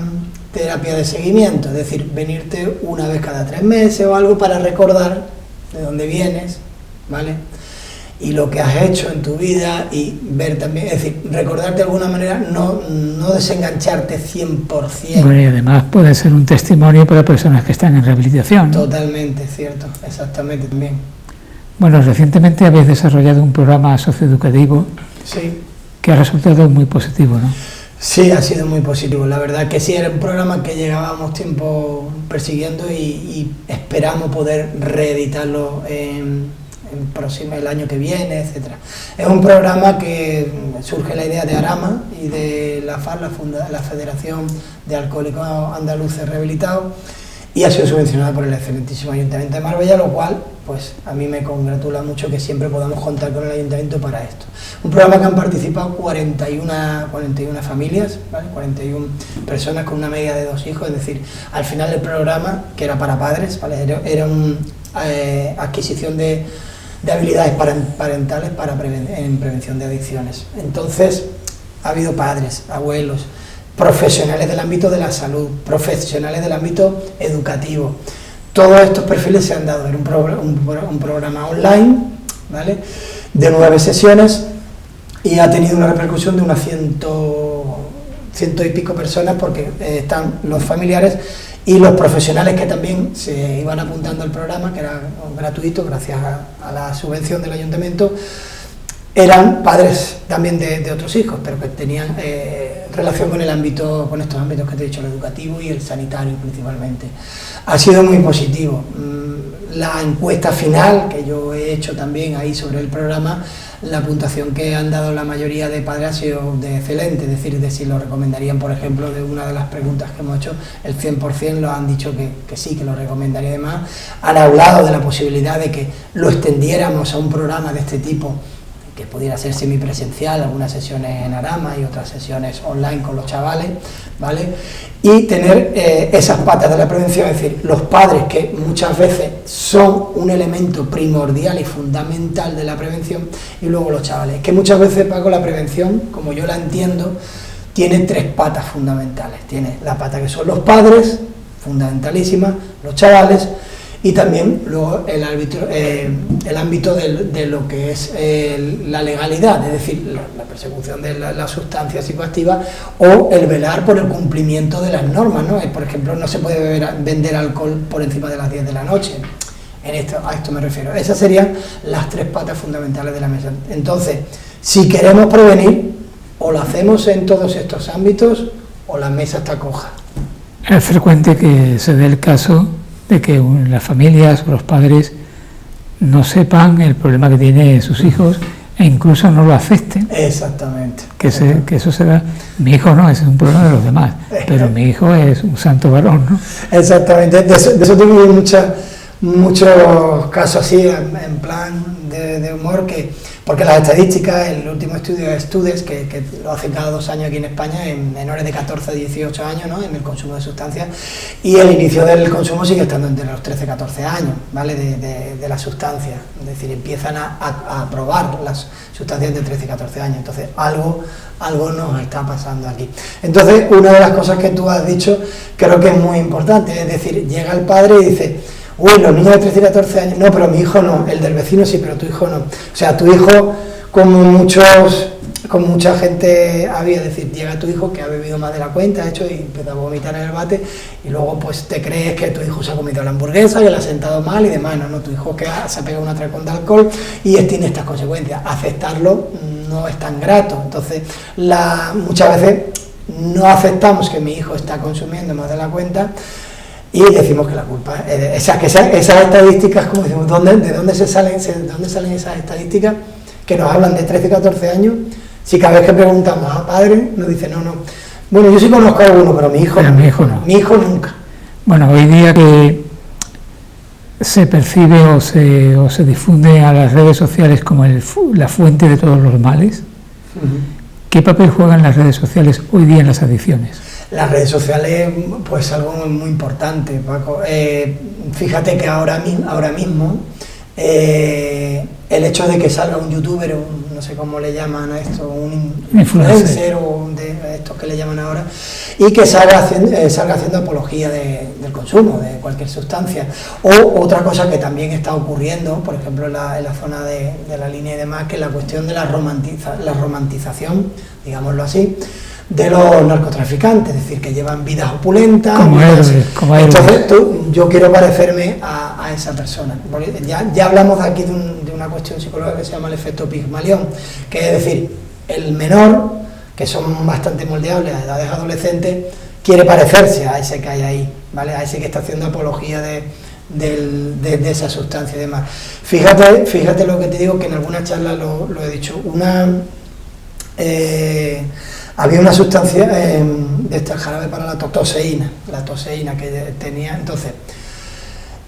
[SPEAKER 3] terapia de seguimiento, es decir, venirte una vez cada 3 meses o algo para recordar de dónde vienes, ¿vale? Y lo que has hecho en tu vida y ver también, es decir, recordarte de alguna manera, no desengancharte 100%.
[SPEAKER 2] Bueno, y además puede ser un testimonio para personas que están en rehabilitación, ¿no?
[SPEAKER 3] Totalmente, cierto, exactamente también.
[SPEAKER 2] Bueno, recientemente habéis desarrollado un programa socioeducativo
[SPEAKER 3] Sí.
[SPEAKER 2] que ha resultado muy positivo, ¿no?
[SPEAKER 3] Sí, ha sido muy positivo. La verdad que sí, era un programa que llevábamos tiempo persiguiendo y esperamos poder reeditarlo el año que viene, etcétera. Es un programa que surge la idea de Arama y de la FAR, la Federación de Alcohólicos Andaluces Rehabilitados, y ha sido subvencionada por el excelentísimo Ayuntamiento de Marbella, lo cual pues a mí me congratula mucho que siempre podamos contar con el Ayuntamiento para esto. Un programa que han participado 41 familias, ¿vale? 41 personas con una media de 2 hijos, es decir, al final del programa, que era para padres, ¿vale? Era una adquisición de habilidades parentales en prevención de adicciones. Entonces, ha habido padres, abuelos, profesionales del ámbito de la salud, profesionales del ámbito educativo. Todos estos perfiles se han dado en un programa online, ¿vale?, de 9 sesiones, y ha tenido una repercusión de unas ciento y pico personas, porque están los familiares y los profesionales que también se iban apuntando al programa, que era gratuito gracias a la subvención del ayuntamiento. Eran padres también de otros hijos, pero que tenían relación con estos ámbitos que te he dicho, el educativo y el sanitario principalmente. Ha sido muy positivo. La encuesta final que yo he hecho también ahí sobre el programa, la puntuación que han dado la mayoría de padres ha sido de excelente, es decir, de si lo recomendarían, por ejemplo, de una de las preguntas que hemos hecho, el 100% lo han dicho que sí, que lo recomendaría. Además, han hablado de la posibilidad de que lo extendiéramos a un programa de este tipo, que pudiera ser semipresencial, algunas sesiones en Arama y otras sesiones online con los chavales, ¿vale? Y tener esas patas de la prevención, es decir, los padres, que muchas veces son un elemento primordial y fundamental de la prevención, y luego los chavales, que muchas veces, Paco, la prevención, como yo la entiendo, tiene 3 patas fundamentales. Tiene la pata que son los padres, fundamentalísima, los chavales, y también luego el ámbito de lo que es la legalidad, es decir, la persecución de la sustancia psicoactiva, o el velar por el cumplimiento de las normas, ¿no? Por ejemplo, no se puede vender alcohol por encima de las 10 de la noche. A esto me refiero. Esas serían las 3 patas fundamentales de la mesa. Entonces, si queremos prevenir, o lo hacemos en todos estos ámbitos, o la mesa está coja.
[SPEAKER 2] Es frecuente que se dé el caso de que las familias o los padres no sepan el problema que tienen sus hijos e incluso no lo acepten.
[SPEAKER 3] Exactamente.
[SPEAKER 2] Que eso se da. Mi hijo no, ese es un problema de los demás, pero mi hijo es un santo varón, ¿no?
[SPEAKER 3] Exactamente. De eso tengo muchos casos así, en plan de humor, porque las estadísticas, el último estudio de Studes, que lo hacen cada 2 años aquí en España, en menores de 14 a 18 añños, ¿no?, en el consumo de sustancias, y el inicio del consumo sigue estando entre los 13 y 14 años, ¿vale?, de las sustancias, es decir, empiezan a probar las sustancias de 13 y 14 años, entonces algo nos está pasando aquí. Entonces, una de las cosas que tú has dicho creo que es muy importante, es decir, llega el padre y dice: uy, los niños de 13 y 14 años, no, pero mi hijo no, el del vecino sí, pero tu hijo no. O sea, tu hijo, como mucha gente había, es decir, llega tu hijo que ha bebido más de la cuenta, y empieza a vomitar en el bate, y luego pues te crees que tu hijo se ha comido la hamburguesa, que le ha sentado mal y demás, no, tu hijo que se ha pegado un atracón de alcohol y tiene estas consecuencias. Aceptarlo no es tan grato, entonces muchas veces no aceptamos que mi hijo está consumiendo más de la cuenta, y decimos que la culpa es esas estadísticas, como decimos, ¿de dónde salen esas estadísticas que nos hablan de 13 y 14 años? Si cada vez que preguntamos a padres nos dicen no, bueno, yo sí conozco a alguno, pero mi hijo no. Mi hijo nunca.
[SPEAKER 2] Bueno, hoy día que se percibe o se difunde a las redes sociales como la fuente de todos los males, ¿qué papel juegan las redes sociales hoy día en las adicciones?
[SPEAKER 3] Las redes sociales, pues algo muy importante, Paco. Fíjate que ahora mismo el hecho de que salga un youtuber, no sé cómo le llaman a esto, un influencer o de estos que le llaman ahora, y que salga haciendo apología del consumo de cualquier sustancia. O otra cosa que también está ocurriendo, por ejemplo en la zona de la línea y demás, que es la cuestión de la romantización, digámoslo así, de los narcotraficantes, es decir, que llevan vidas opulentas.
[SPEAKER 2] Como héroes.
[SPEAKER 3] Entonces yo quiero parecerme a esa persona. Ya hablamos aquí de una cuestión psicológica que se llama el efecto Pigmalión, que es decir, el menor, que son bastante moldeables a edades adolescentes, quiere parecerse a ese que hay ahí, ¿vale? A ese que está haciendo apología de esa sustancia y demás. Fíjate lo que te digo, que en algunas charlas lo he dicho. Había una sustancia de esta jarabe para la toseína que tenía. Entonces,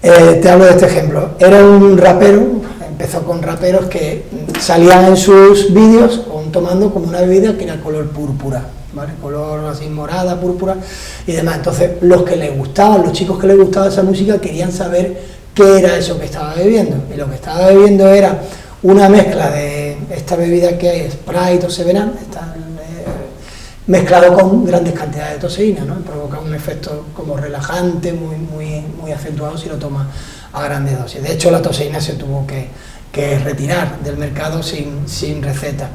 [SPEAKER 3] te hablo de este ejemplo. Era un rapero, empezó con raperos que salían en sus vídeos tomando como una bebida que era color púrpura, ¿vale? Color así morada, púrpura y demás. Entonces, los chicos que les gustaba esa música querían saber qué era eso que estaba bebiendo. Y lo que estaba bebiendo era una mezcla de esta bebida que hay, Sprite o Seven Up, mezclado con grandes cantidades de toseína, ¿no? Provoca un efecto como relajante, muy acentuado si lo tomas a grandes dosis. De hecho, la toseína se tuvo que retirar del mercado sin receta.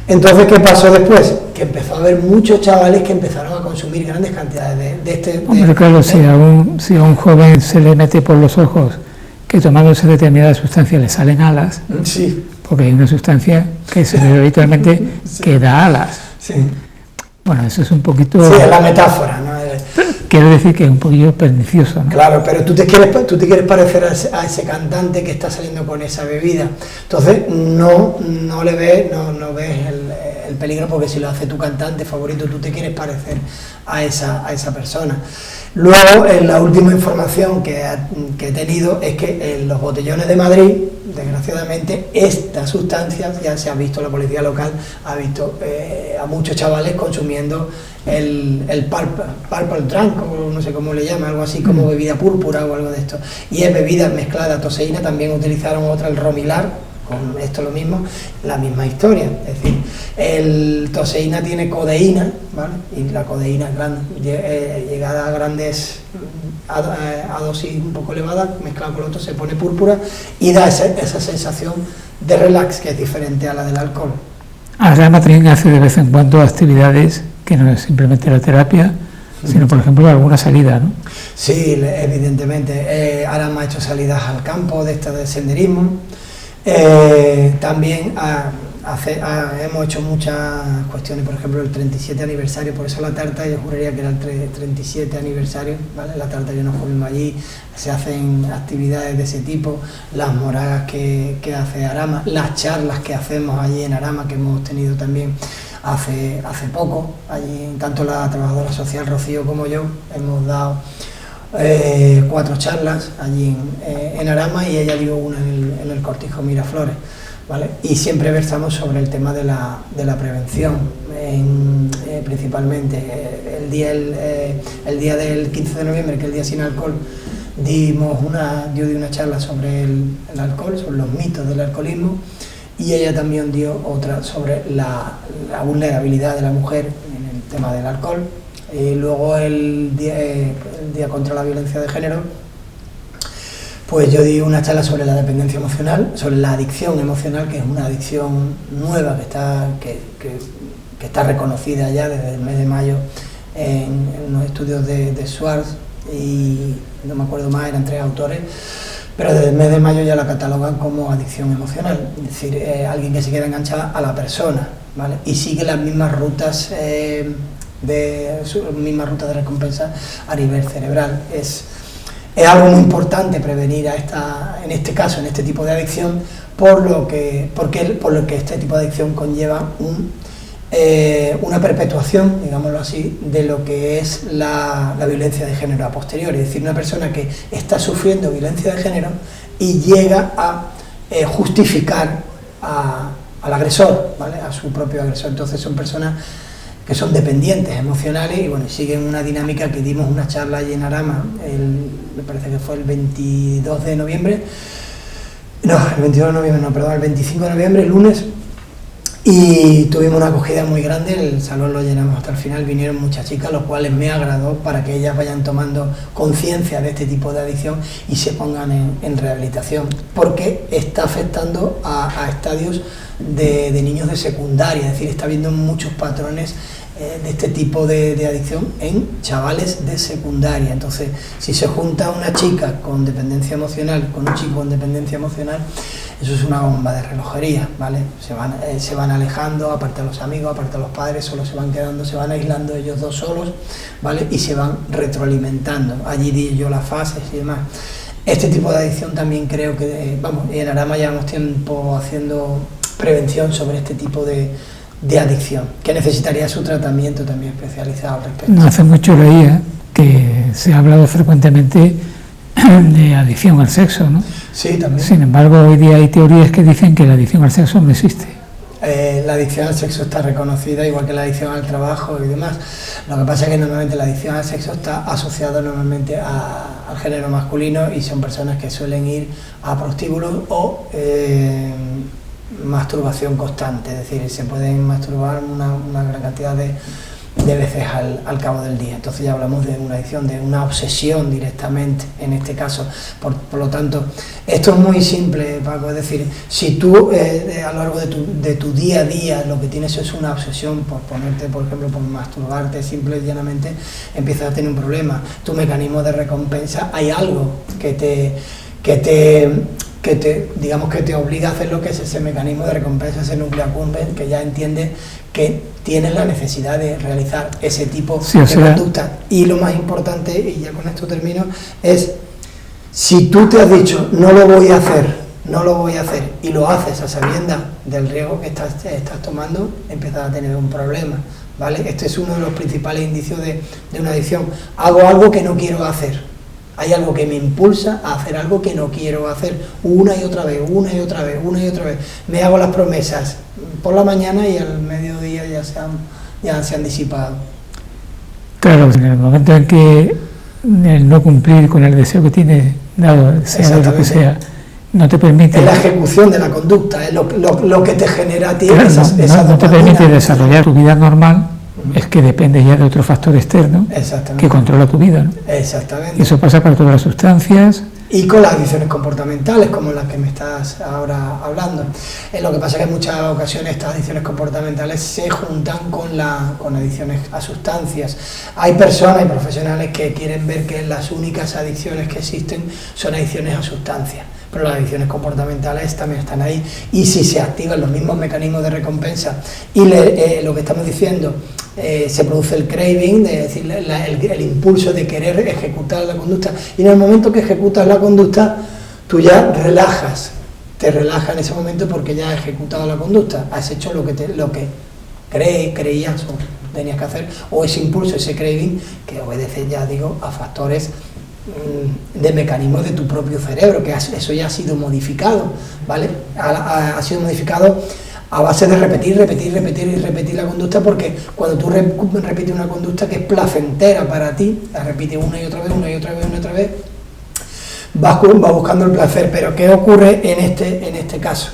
[SPEAKER 3] Entonces, ¿qué pasó después? Que empezó a haber muchos chavales que empezaron a consumir grandes cantidades de este...
[SPEAKER 2] Hombre, claro, si a un joven se le mete por los ojos que tomándose determinada sustancia le salen alas,
[SPEAKER 3] sí,
[SPEAKER 2] porque hay una sustancia que se ve habitualmente que da alas.
[SPEAKER 3] Sí.
[SPEAKER 2] Bueno, eso es un poquito...
[SPEAKER 3] Sí, es la metáfora, ¿no?
[SPEAKER 2] Quiero decir que es un poquillo pernicioso, ¿no?
[SPEAKER 3] Claro, pero tú te quieres parecer a ese cantante que está saliendo con esa bebida. Entonces no ves el peligro, porque si lo hace tu cantante favorito, tú te quieres parecer a esa persona. Luego, la última información que he tenido es que en los botellones de Madrid, desgraciadamente, esta sustancia, ya se ha visto, la policía local ha visto a muchos chavales consumiendo el purple drink, o no sé cómo le llama, algo así como bebida púrpura o algo de esto. Y es bebida mezclada, toseína, también utilizaron otra, el Romilar, con esto lo mismo, la misma historia. Es decir, el toseína tiene codeína, ¿vale? Y la codeína llegada a grandes a dosis un poco elevadas, mezclada con lo otro, se pone púrpura y da esa sensación de relax que es diferente a la del alcohol.
[SPEAKER 2] Arama también hace de vez en cuando actividades que no es simplemente la terapia, sino por ejemplo alguna salida, ¿no?
[SPEAKER 3] Sí, evidentemente. Arama ha hecho salidas al campo de senderismo. También hemos hecho muchas cuestiones, por ejemplo el 37 aniversario, por eso la tarta, yo juraría que era el 37 aniversario, ¿vale? La tarta, yo nos comimos allí, se hacen actividades de ese tipo, las moragas que hace Arama, las charlas que hacemos allí en Arama, que hemos tenido también hace poco, allí tanto la trabajadora social Rocío como yo hemos dado 4 charlas allí en Arama, y ella dio una en el Cortijo Miraflores, ¿vale? Y siempre versamos sobre el tema de la prevención, principalmente. El día del 15 de noviembre, que es el día sin alcohol, yo di una charla sobre el alcohol, sobre los mitos del alcoholismo, y ella también dio otra sobre la vulnerabilidad de la mujer en el tema del alcohol. Y luego el día contra la violencia de género, pues yo di una charla sobre la dependencia emocional, sobre la adicción emocional, que es una adicción nueva que está reconocida ya desde el mes de mayo en unos estudios de Schwartz, y no me acuerdo más, eran 3 autores, pero desde el mes de mayo ya la catalogan como adicción emocional, es decir, alguien que se queda enganchada a la persona, ¿vale? Y sigue las mismas rutas de recompensa a nivel cerebral. Es algo muy importante prevenir en este caso, en este tipo de adicción, por lo que este tipo de adicción conlleva una perpetuación, digámoslo así, de lo que es la violencia de género a posteriori. Es decir, una persona que está sufriendo violencia de género y llega a justificar al agresor, ¿vale? A su propio agresor. Entonces son personas que son dependientes emocionales y bueno, siguen una dinámica que dimos una charla allí en Arama, me parece que fue el 22 de noviembre, no, el 22 de noviembre, no, perdón, el 25 de noviembre, el lunes, Y tuvimos una acogida muy grande, el salón lo llenamos hasta el final, vinieron muchas chicas, los cuales me agradó para que ellas vayan tomando conciencia de este tipo de adicción y se pongan en rehabilitación, porque está afectando a estadios de niños de secundaria, es decir, está habiendo muchos patrones de este tipo de adicción en chavales de secundaria. Entonces, si se junta una chica con dependencia emocional con un chico con dependencia emocional, eso es una bomba de relojería, ¿vale? Se van alejando, aparte de los amigos, aparte de los padres, solo se van quedando, se van aislando ellos dos solos, ¿vale? Y se van retroalimentando. Allí di yo las fases y demás. Este tipo de adicción también creo que, en Arama llevamos tiempo haciendo prevención sobre este tipo de adicción, que necesitaría su tratamiento también especializado al respecto.
[SPEAKER 2] No hace mucho leía que se ha hablado frecuentemente de adicción al sexo, ¿no?
[SPEAKER 3] Sí, también.
[SPEAKER 2] Sin embargo, hoy día hay teorías que dicen que la adicción al sexo no existe.
[SPEAKER 3] La adicción al sexo está reconocida, igual que la adicción al trabajo y demás. Lo que pasa es que normalmente la adicción al sexo está asociada normalmente al género masculino y son personas que suelen ir a prostíbulos o masturbación constante, es decir, se pueden masturbar una gran cantidad de veces al cabo del día. Entonces ya hablamos de una adicción, de una obsesión directamente en este caso. Por lo tanto, esto es muy simple, Paco, es decir, si tú a lo largo de tu día a día lo que tienes es una obsesión por ponerte, por ejemplo, por masturbarte simple y llanamente, empiezas a tener un problema. Tu mecanismo de recompensa, hay algo que te obliga a hacer lo que es ese mecanismo de recompensa, ese núcleo accumbens, que ya entiende que tienes la necesidad de realizar ese tipo de conducta. Y lo más importante, y ya con esto termino, es si tú te has dicho no lo voy a hacer y lo haces a sabiendas del riesgo que estás tomando, empiezas a tener un problema, ¿vale? Este es uno de los principales indicios de una adicción. Hago algo que no quiero hacer. Hay algo que me impulsa a hacer algo que no quiero hacer una y otra vez. Me hago las promesas por la mañana y al mediodía ya se han disipado.
[SPEAKER 2] Claro, en el momento en que el no cumplir con el deseo que tienes, dado, sea lo que sea, no te permite...
[SPEAKER 3] Es la ejecución de la conducta, es lo que te genera a ti,
[SPEAKER 2] claro,
[SPEAKER 3] esa
[SPEAKER 2] no te permite desarrollar tu vida normal. Es que depende ya de otro factor externo que controla tu vida, ¿no?
[SPEAKER 3] Exactamente.
[SPEAKER 2] Y eso pasa para todas las sustancias.
[SPEAKER 3] Y con las adicciones comportamentales, como las que me estás ahora hablando. Lo que pasa es que en muchas ocasiones estas adicciones comportamentales se juntan con adicciones a sustancias. Hay personas y profesionales que quieren ver que las únicas adicciones que existen son adicciones a sustancias. Pero las adicciones comportamentales también están ahí, y si se activan los mismos mecanismos de recompensa y lo que estamos diciendo, se produce el craving, es decir, el impulso de querer ejecutar la conducta, y en el momento que ejecutas la conducta, tú ya te relajas en ese momento porque ya has ejecutado la conducta, has hecho lo que creías o tenías que hacer, o ese impulso, ese craving, que obedece, ya digo, a factores de mecanismos de tu propio cerebro, que eso ya ha sido modificado, ¿vale? Ha sido modificado a base de repetir la conducta, porque cuando tú repites una conducta que es placentera para ti, la repites una y otra vez, vas buscando el placer. Pero ¿qué ocurre en este caso?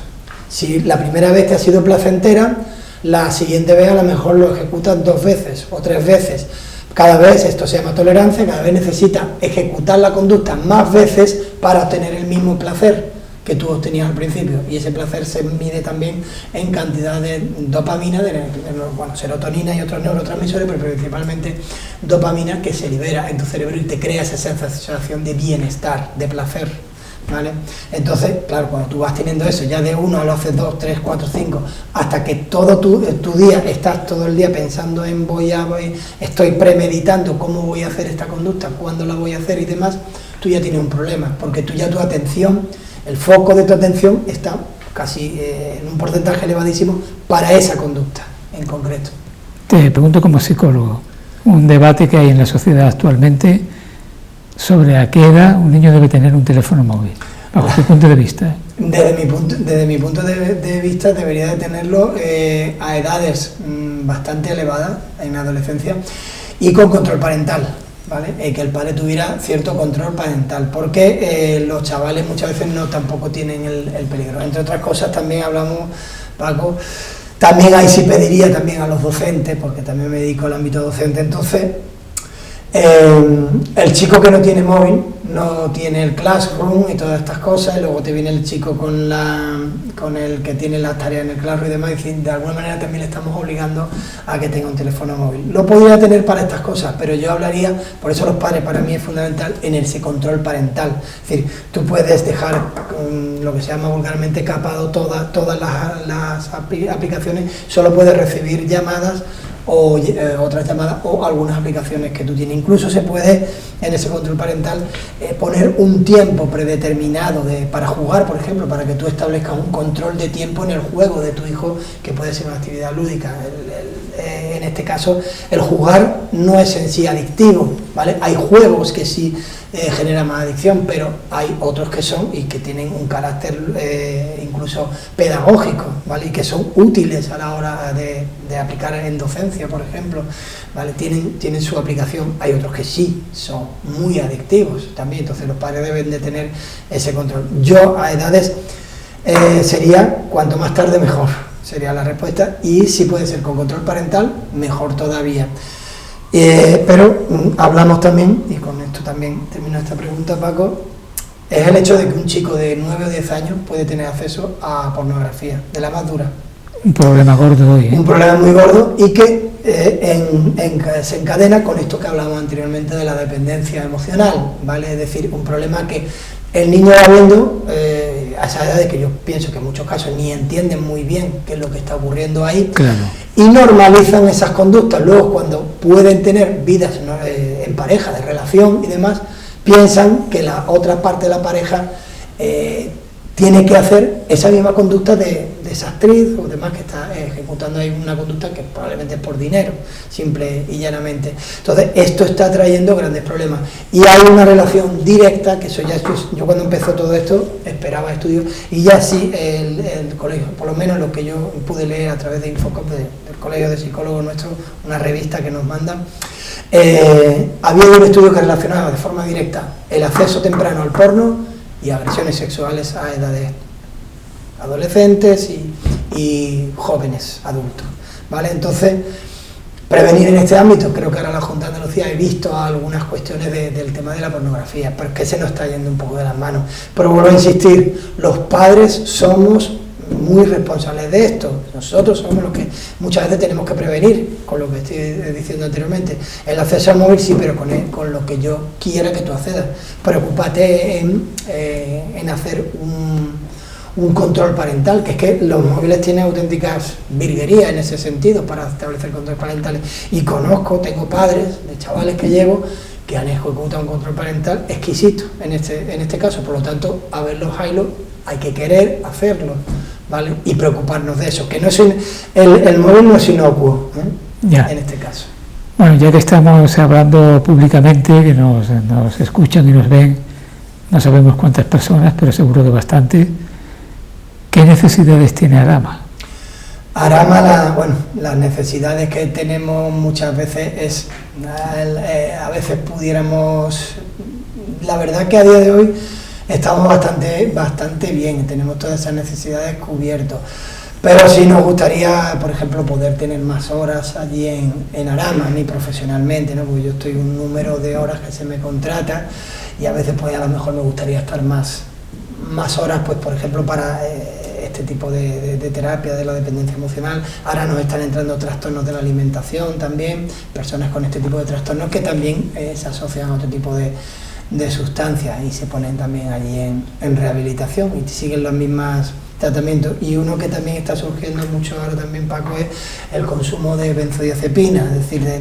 [SPEAKER 3] Si la primera vez te ha sido placentera, la siguiente vez a lo mejor lo ejecutas 2 veces o 3 veces. Cada vez, esto se llama tolerancia, cada vez necesitas ejecutar la conducta más veces para obtener el mismo placer que tú obtenías al principio, y ese placer se mide también en cantidad de dopamina, serotonina y otros neurotransmisores, pero principalmente dopamina, que se libera en tu cerebro y te crea esa sensación de bienestar, de placer. ¿Vale? Entonces, claro, cuando tú vas teniendo eso, ya de 1 lo haces 2, 3, 4, 5, hasta que todo tu día, estás todo el día pensando en estoy premeditando cómo voy a hacer esta conducta, cuándo la voy a hacer y demás, tú ya tienes un problema, porque tú ya tu atención, el foco de tu atención está casi en un porcentaje elevadísimo para esa conducta en concreto.
[SPEAKER 2] Te pregunto como psicólogo, un debate que hay en la sociedad actualmente sobre a qué edad un niño debe tener un teléfono móvil, bajo tu punto de vista.
[SPEAKER 3] Desde mi punto de vista debería de tenerlo a edades bastante elevadas, en adolescencia, y con control parental, ¿vale? Que el padre tuviera cierto control parental, porque los chavales muchas veces tampoco tienen el peligro. Entre otras cosas, también hablamos, Paco, También ahí sí pediría también a los docentes, porque también me dedico al ámbito docente, entonces el chico que no tiene móvil, no tiene el Classroom y todas estas cosas, y luego te viene el chico con el que tiene las tareas en el Classroom y demás, y de alguna manera también le estamos obligando a que tenga un teléfono móvil. Lo podría tener para estas cosas, pero yo hablaría, por eso los padres para mí es fundamental en ese control parental. Es decir, tú puedes dejar lo que se llama vulgarmente capado todas las aplicaciones, solo puedes recibir llamadas o otras llamadas o algunas aplicaciones que tú tienes. Incluso se puede en ese control parental poner un tiempo predeterminado para jugar, por ejemplo, para que tú establezcas un control de tiempo en el juego de tu hijo, que puede ser una actividad lúdica. En este caso, el jugar no es en sí adictivo, ¿vale? Hay juegos que sí generan más adicción, pero hay otros que son y que tienen un carácter incluso pedagógico, ¿vale? Y que son útiles a la hora de aplicar en docencia, por ejemplo, ¿vale? Tienen su aplicación. Hay otros que sí son muy adictivos también, entonces los padres deben de tener ese control. Yo a edades sería cuanto más tarde mejor, sería la respuesta, y si puede ser con control parental, mejor todavía. Pero hablamos también, y con esto también termino esta pregunta, Paco, es el hecho de que un chico de 9 o 10 años puede tener acceso a pornografía, de la más dura.
[SPEAKER 2] Un problema gordo hoy, ¿eh? Un
[SPEAKER 3] problema muy gordo, y que se encadena con esto que hablábamos anteriormente de la dependencia emocional, ¿vale? Es decir, un problema que el niño va viendo a esa edad de que yo pienso que en muchos casos ni entienden muy bien qué es lo que está ocurriendo ahí,
[SPEAKER 2] claro,
[SPEAKER 3] y normalizan esas conductas. Luego, cuando pueden tener vidas en pareja, de relación y demás, piensan que la otra parte de la pareja tiene que hacer esa misma conducta de esa actriz o demás que está ejecutando ahí una conducta que probablemente es por dinero, simple y llanamente. Entonces, esto está trayendo grandes problemas. Y hay una relación directa, que eso ya yo cuando empezó todo esto esperaba estudios, y ya sí el colegio, por lo menos lo que yo pude leer a través de Infocop, del Colegio de Psicólogos nuestro, una revista que nos mandan, había un estudio que relacionaba de forma directa el acceso temprano al porno y agresiones sexuales a edades adolescentes y jóvenes adultos, ¿vale? Entonces, prevenir en este ámbito, creo que ahora la Junta de Andalucía he visto algunas cuestiones del tema de la pornografía, pero es que se nos está yendo un poco de las manos. Pero vuelvo a insistir, los padres somos muy responsables de esto. Nosotros somos los que muchas veces tenemos que prevenir, con lo que estoy diciendo anteriormente. El acceso al móvil sí, pero con lo que yo quiera que tú accedas. Preocúpate en hacer un control parental, que es que los móviles tienen auténticas virguerías en ese sentido para establecer controles parentales. Y tengo padres de chavales que llevo que han ejecutado un control parental exquisito en este caso. Por lo tanto, a ver los highlights, hay que querer hacerlo, ¿vale? Y preocuparnos de eso, que no es el móvil no es inocuo, en este caso.
[SPEAKER 2] Bueno, ya que estamos hablando públicamente, que nos escuchan y nos ven, no sabemos cuántas personas, pero seguro que bastante, ¿qué necesidades tiene Arama?
[SPEAKER 3] Arama, las necesidades que tenemos muchas veces es, a veces pudiéramos, la verdad que a día de hoy estamos bastante bien, tenemos todas esas necesidades cubiertas, pero sí nos gustaría, por ejemplo, poder tener más horas allí en Arama, a mí profesionalmente, ¿no? Porque yo estoy un número de horas que se me contrata, y a veces pues a lo mejor me gustaría estar más horas, pues por ejemplo para este tipo de terapia de la dependencia emocional. Ahora nos están entrando trastornos de la alimentación también, personas con este tipo de trastornos que también se asocian a otro tipo de sustancias y se ponen también allí en rehabilitación y siguen los mismos tratamientos. Y uno que también está surgiendo mucho ahora también, Paco, es el consumo de benzodiazepinas, es decir, de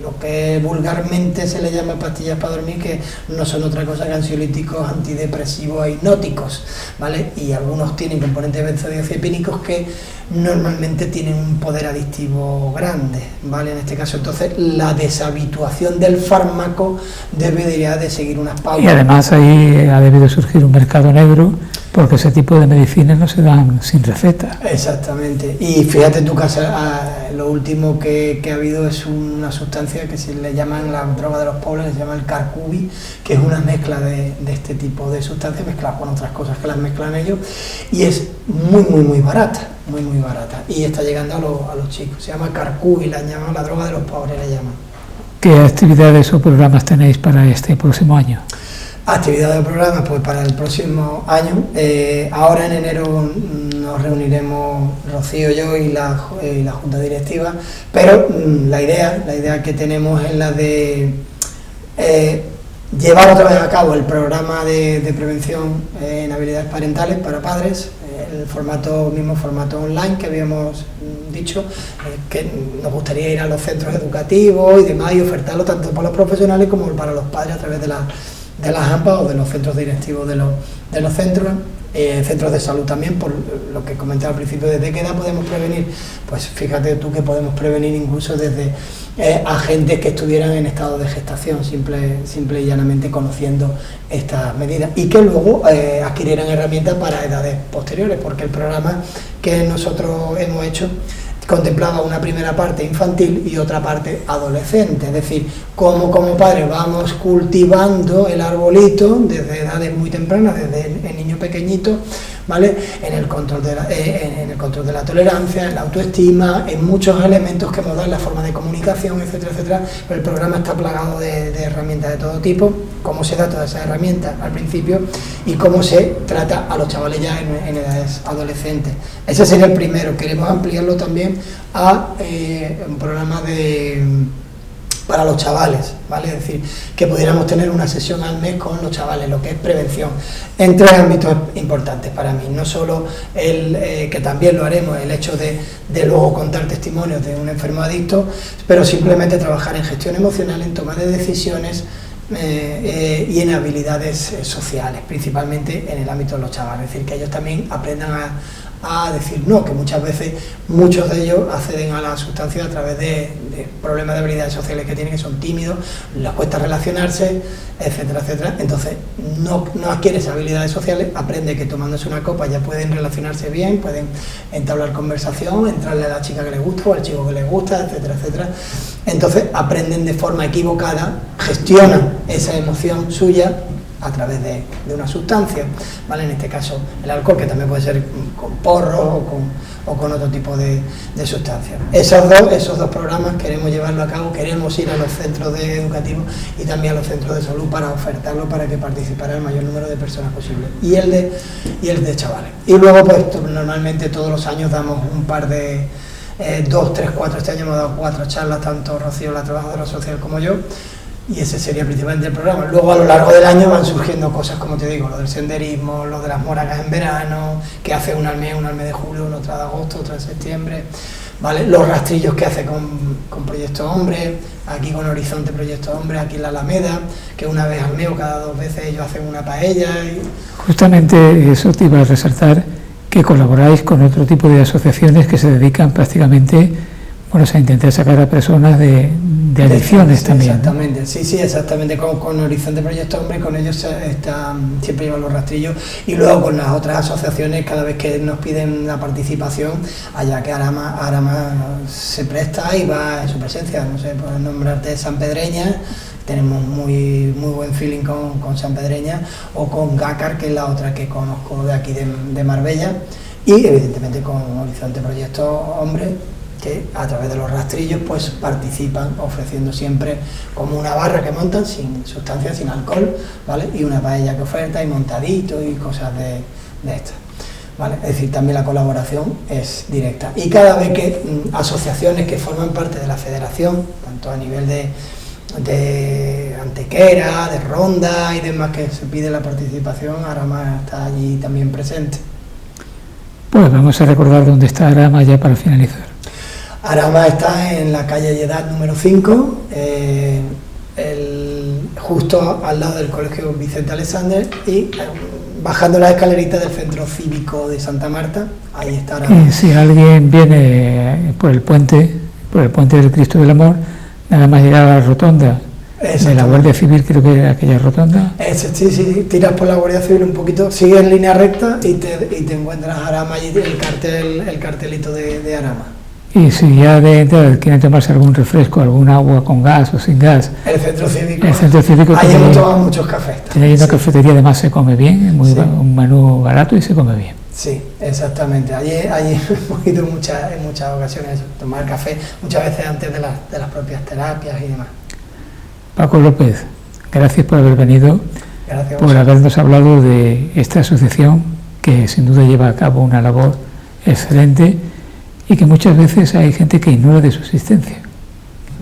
[SPEAKER 3] lo que vulgarmente se le llama pastillas para dormir, que no son otra cosa que ansiolíticos, antidepresivos e hipnóticos, ¿vale? Y algunos tienen componentes benzodiazepínicos que normalmente tienen un poder adictivo grande, ¿vale? En este caso, entonces, la deshabituación del fármaco debería de seguir unas pautas.
[SPEAKER 2] Y además ahí ha debido surgir un mercado negro, porque ese tipo de medicinas no se dan sin receta.
[SPEAKER 3] Exactamente. Y fíjate tú que lo último que ha habido es una sustancia que se le llaman la droga de los pobres, se llama el Carcubi, que es una mezcla de este tipo de sustancias mezcladas con otras cosas que las mezclan ellos, y es muy barata, muy barata, y está llegando a los chicos. Se llama Carcubi, la llaman la droga de los pobres, la llaman.
[SPEAKER 2] ¿Qué actividades o programas tenéis para este próximo año?
[SPEAKER 3] Actividades o programas, pues para el próximo año, ahora en enero nos reuniremos Rocío, yo y la Junta Directiva, pero la idea que tenemos es la de llevar otra vez a cabo el programa de prevención en habilidades parentales para padres, el mismo formato online que habíamos dicho, que nos gustaría ir a los centros educativos y demás y ofertarlo tanto para los profesionales como para los padres a través de las AMPA o de los centros directivos de los centros, centros de salud también, por lo que comentaba al principio. ¿Desde qué edad podemos prevenir? Pues fíjate tú que podemos prevenir incluso desde agentes que estuvieran en estado de gestación, simple y llanamente conociendo estas medidas, y que luego adquirieran herramientas para edades posteriores, porque el programa que nosotros hemos hecho contemplaba una primera parte infantil y otra parte adolescente, es decir, cómo como padres vamos cultivando el arbolito desde edades muy tempranas, desde el niño pequeñito, ¿vale? En el control de la tolerancia, en la autoestima, en muchos elementos que hemos dado, en la forma de comunicación, etcétera, etcétera. Pero el programa está plagado de herramientas de todo tipo, cómo se da todas esas herramientas al principio y cómo se trata a los chavales ya en edades adolescentes. Ese sería el primero. Queremos ampliarlo también a un programa para los chavales, ¿vale? Es decir, que pudiéramos tener una sesión al mes con los chavales, lo que es prevención, en tres ámbitos importantes para mí. No solo que también lo haremos, el hecho de luego contar testimonios de un enfermo adicto, pero simplemente trabajar en gestión emocional, en toma de decisiones y en habilidades sociales, principalmente en el ámbito de los chavales. Es decir, que ellos también aprendan a decir no, que muchas veces muchos de ellos acceden a la sustancia a través de problemas de habilidades sociales que tienen, que son tímidos, les cuesta relacionarse, etcétera, etcétera. Entonces no adquiere esas habilidades sociales, aprende que tomándose una copa ya pueden relacionarse bien, pueden entablar conversación, entrarle a la chica que les gusta o al chico que les gusta, etcétera, etcétera. Entonces aprenden de forma equivocada, gestionan esa emoción suya a través de una sustancia, ¿vale? En este caso el alcohol, que también puede ser con porro o con otro tipo de sustancias. Esos dos programas queremos llevarlo a cabo, queremos ir a los centros educativos y también a los centros de salud para ofertarlo, para que participara el mayor número de personas posible, y el de chavales. Y luego pues normalmente todos los años damos un par de 2, 3, 4, este año hemos dado 4 charlas, tanto Rocío, la trabajadora social, como yo, y ese sería principalmente el programa. Luego a lo largo del año van surgiendo cosas, como te digo, lo del senderismo, lo de las moragas en verano, que hace una al mes de julio, otra de agosto, otra de septiembre, ¿vale? Los rastrillos que hace con Proyecto Hombre, aquí con Horizonte Proyecto Hombre, aquí en la Alameda, que una vez al mes o cada 2 veces ellos hacen una paella.
[SPEAKER 2] Justamente eso te iba a resaltar, que colaboráis con otro tipo de asociaciones que se dedican prácticamente, bueno, a intentar sacar a personas de adicciones también.
[SPEAKER 3] Exactamente, ¿no? Sí, exactamente, con Horizonte Proyecto Hombre, con ellos siempre llevan los rastrillos, y luego con las otras asociaciones, cada vez que nos piden la participación, allá que Arama se presta y va en su presencia, no sé, por nombrarte Sanpedreña, tenemos muy buen feeling con Sanpedreña, o con Gácar, que es la otra que conozco de aquí de Marbella, y evidentemente con Horizonte Proyecto Hombre, que a través de los rastrillos pues participan ofreciendo siempre como una barra que montan sin sustancias, sin alcohol, ¿vale? Y una paella que oferta y montadito y cosas de estas, ¿vale? Es decir, también la colaboración es directa. Y cada vez que asociaciones que forman parte de la federación, tanto a nivel de Antequera, de Ronda y demás, que se pide la participación, Arama está allí también presente.
[SPEAKER 2] Pues vamos a recordar dónde está Arama ya para finalizar.
[SPEAKER 3] Arama está en la calle Lledad número 5, justo al lado del Colegio Vicente Alexander, y bajando las escaleritas del Centro Cívico de Santa Marta, ahí está Arama. Si alguien viene por el puente del Cristo del Amor, nada más llegar a la rotonda de la Guardia Civil, creo que era aquella rotonda. Sí, tiras por la Guardia Civil un poquito, sigues en línea recta y te encuentras Arama y el cartelito de Arama.
[SPEAKER 2] Y si ya de entrada quieren tomarse algún refresco, algún agua con gas o sin gas,
[SPEAKER 3] el centro cívico.
[SPEAKER 2] Ahí
[SPEAKER 3] hemos tomado muchos cafés.
[SPEAKER 2] Tiene una cafetería, además se come bien, un menú barato y se come bien.
[SPEAKER 3] Sí, exactamente. Allí hemos ido en muchas ocasiones a tomar café, muchas veces antes de las propias terapias y demás.
[SPEAKER 2] Paco López, gracias por haber venido,
[SPEAKER 3] Gracias
[SPEAKER 2] por habernos hablado de esta asociación que sin duda lleva a cabo una labor excelente y que muchas veces hay gente que ignora de su existencia.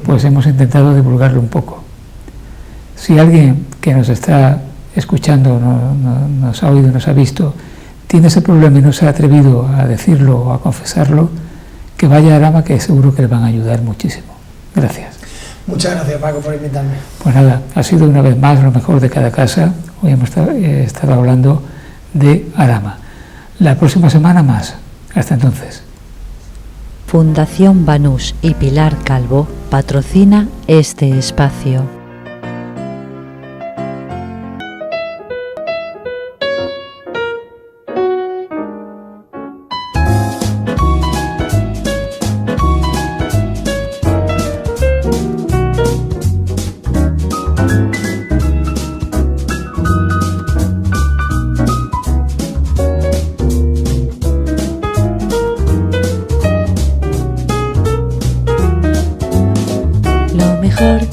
[SPEAKER 2] Pues hemos intentado divulgarlo un poco. Si alguien que nos está escuchando, nos ha oído, nos ha visto, tiene ese problema y no se ha atrevido a decirlo o a confesarlo, que vaya a Arama, que seguro que le van a ayudar muchísimo. Gracias.
[SPEAKER 3] Muchas gracias, Paco, por invitarme.
[SPEAKER 1] Pues nada, ha sido una vez más lo mejor de cada casa. Hoy hemos estado hablando de Arama. La próxima semana más. Hasta entonces.
[SPEAKER 2] Fundación Banús y Pilar Calvo patrocina este espacio.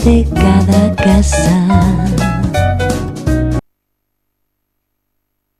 [SPEAKER 1] De cada casa.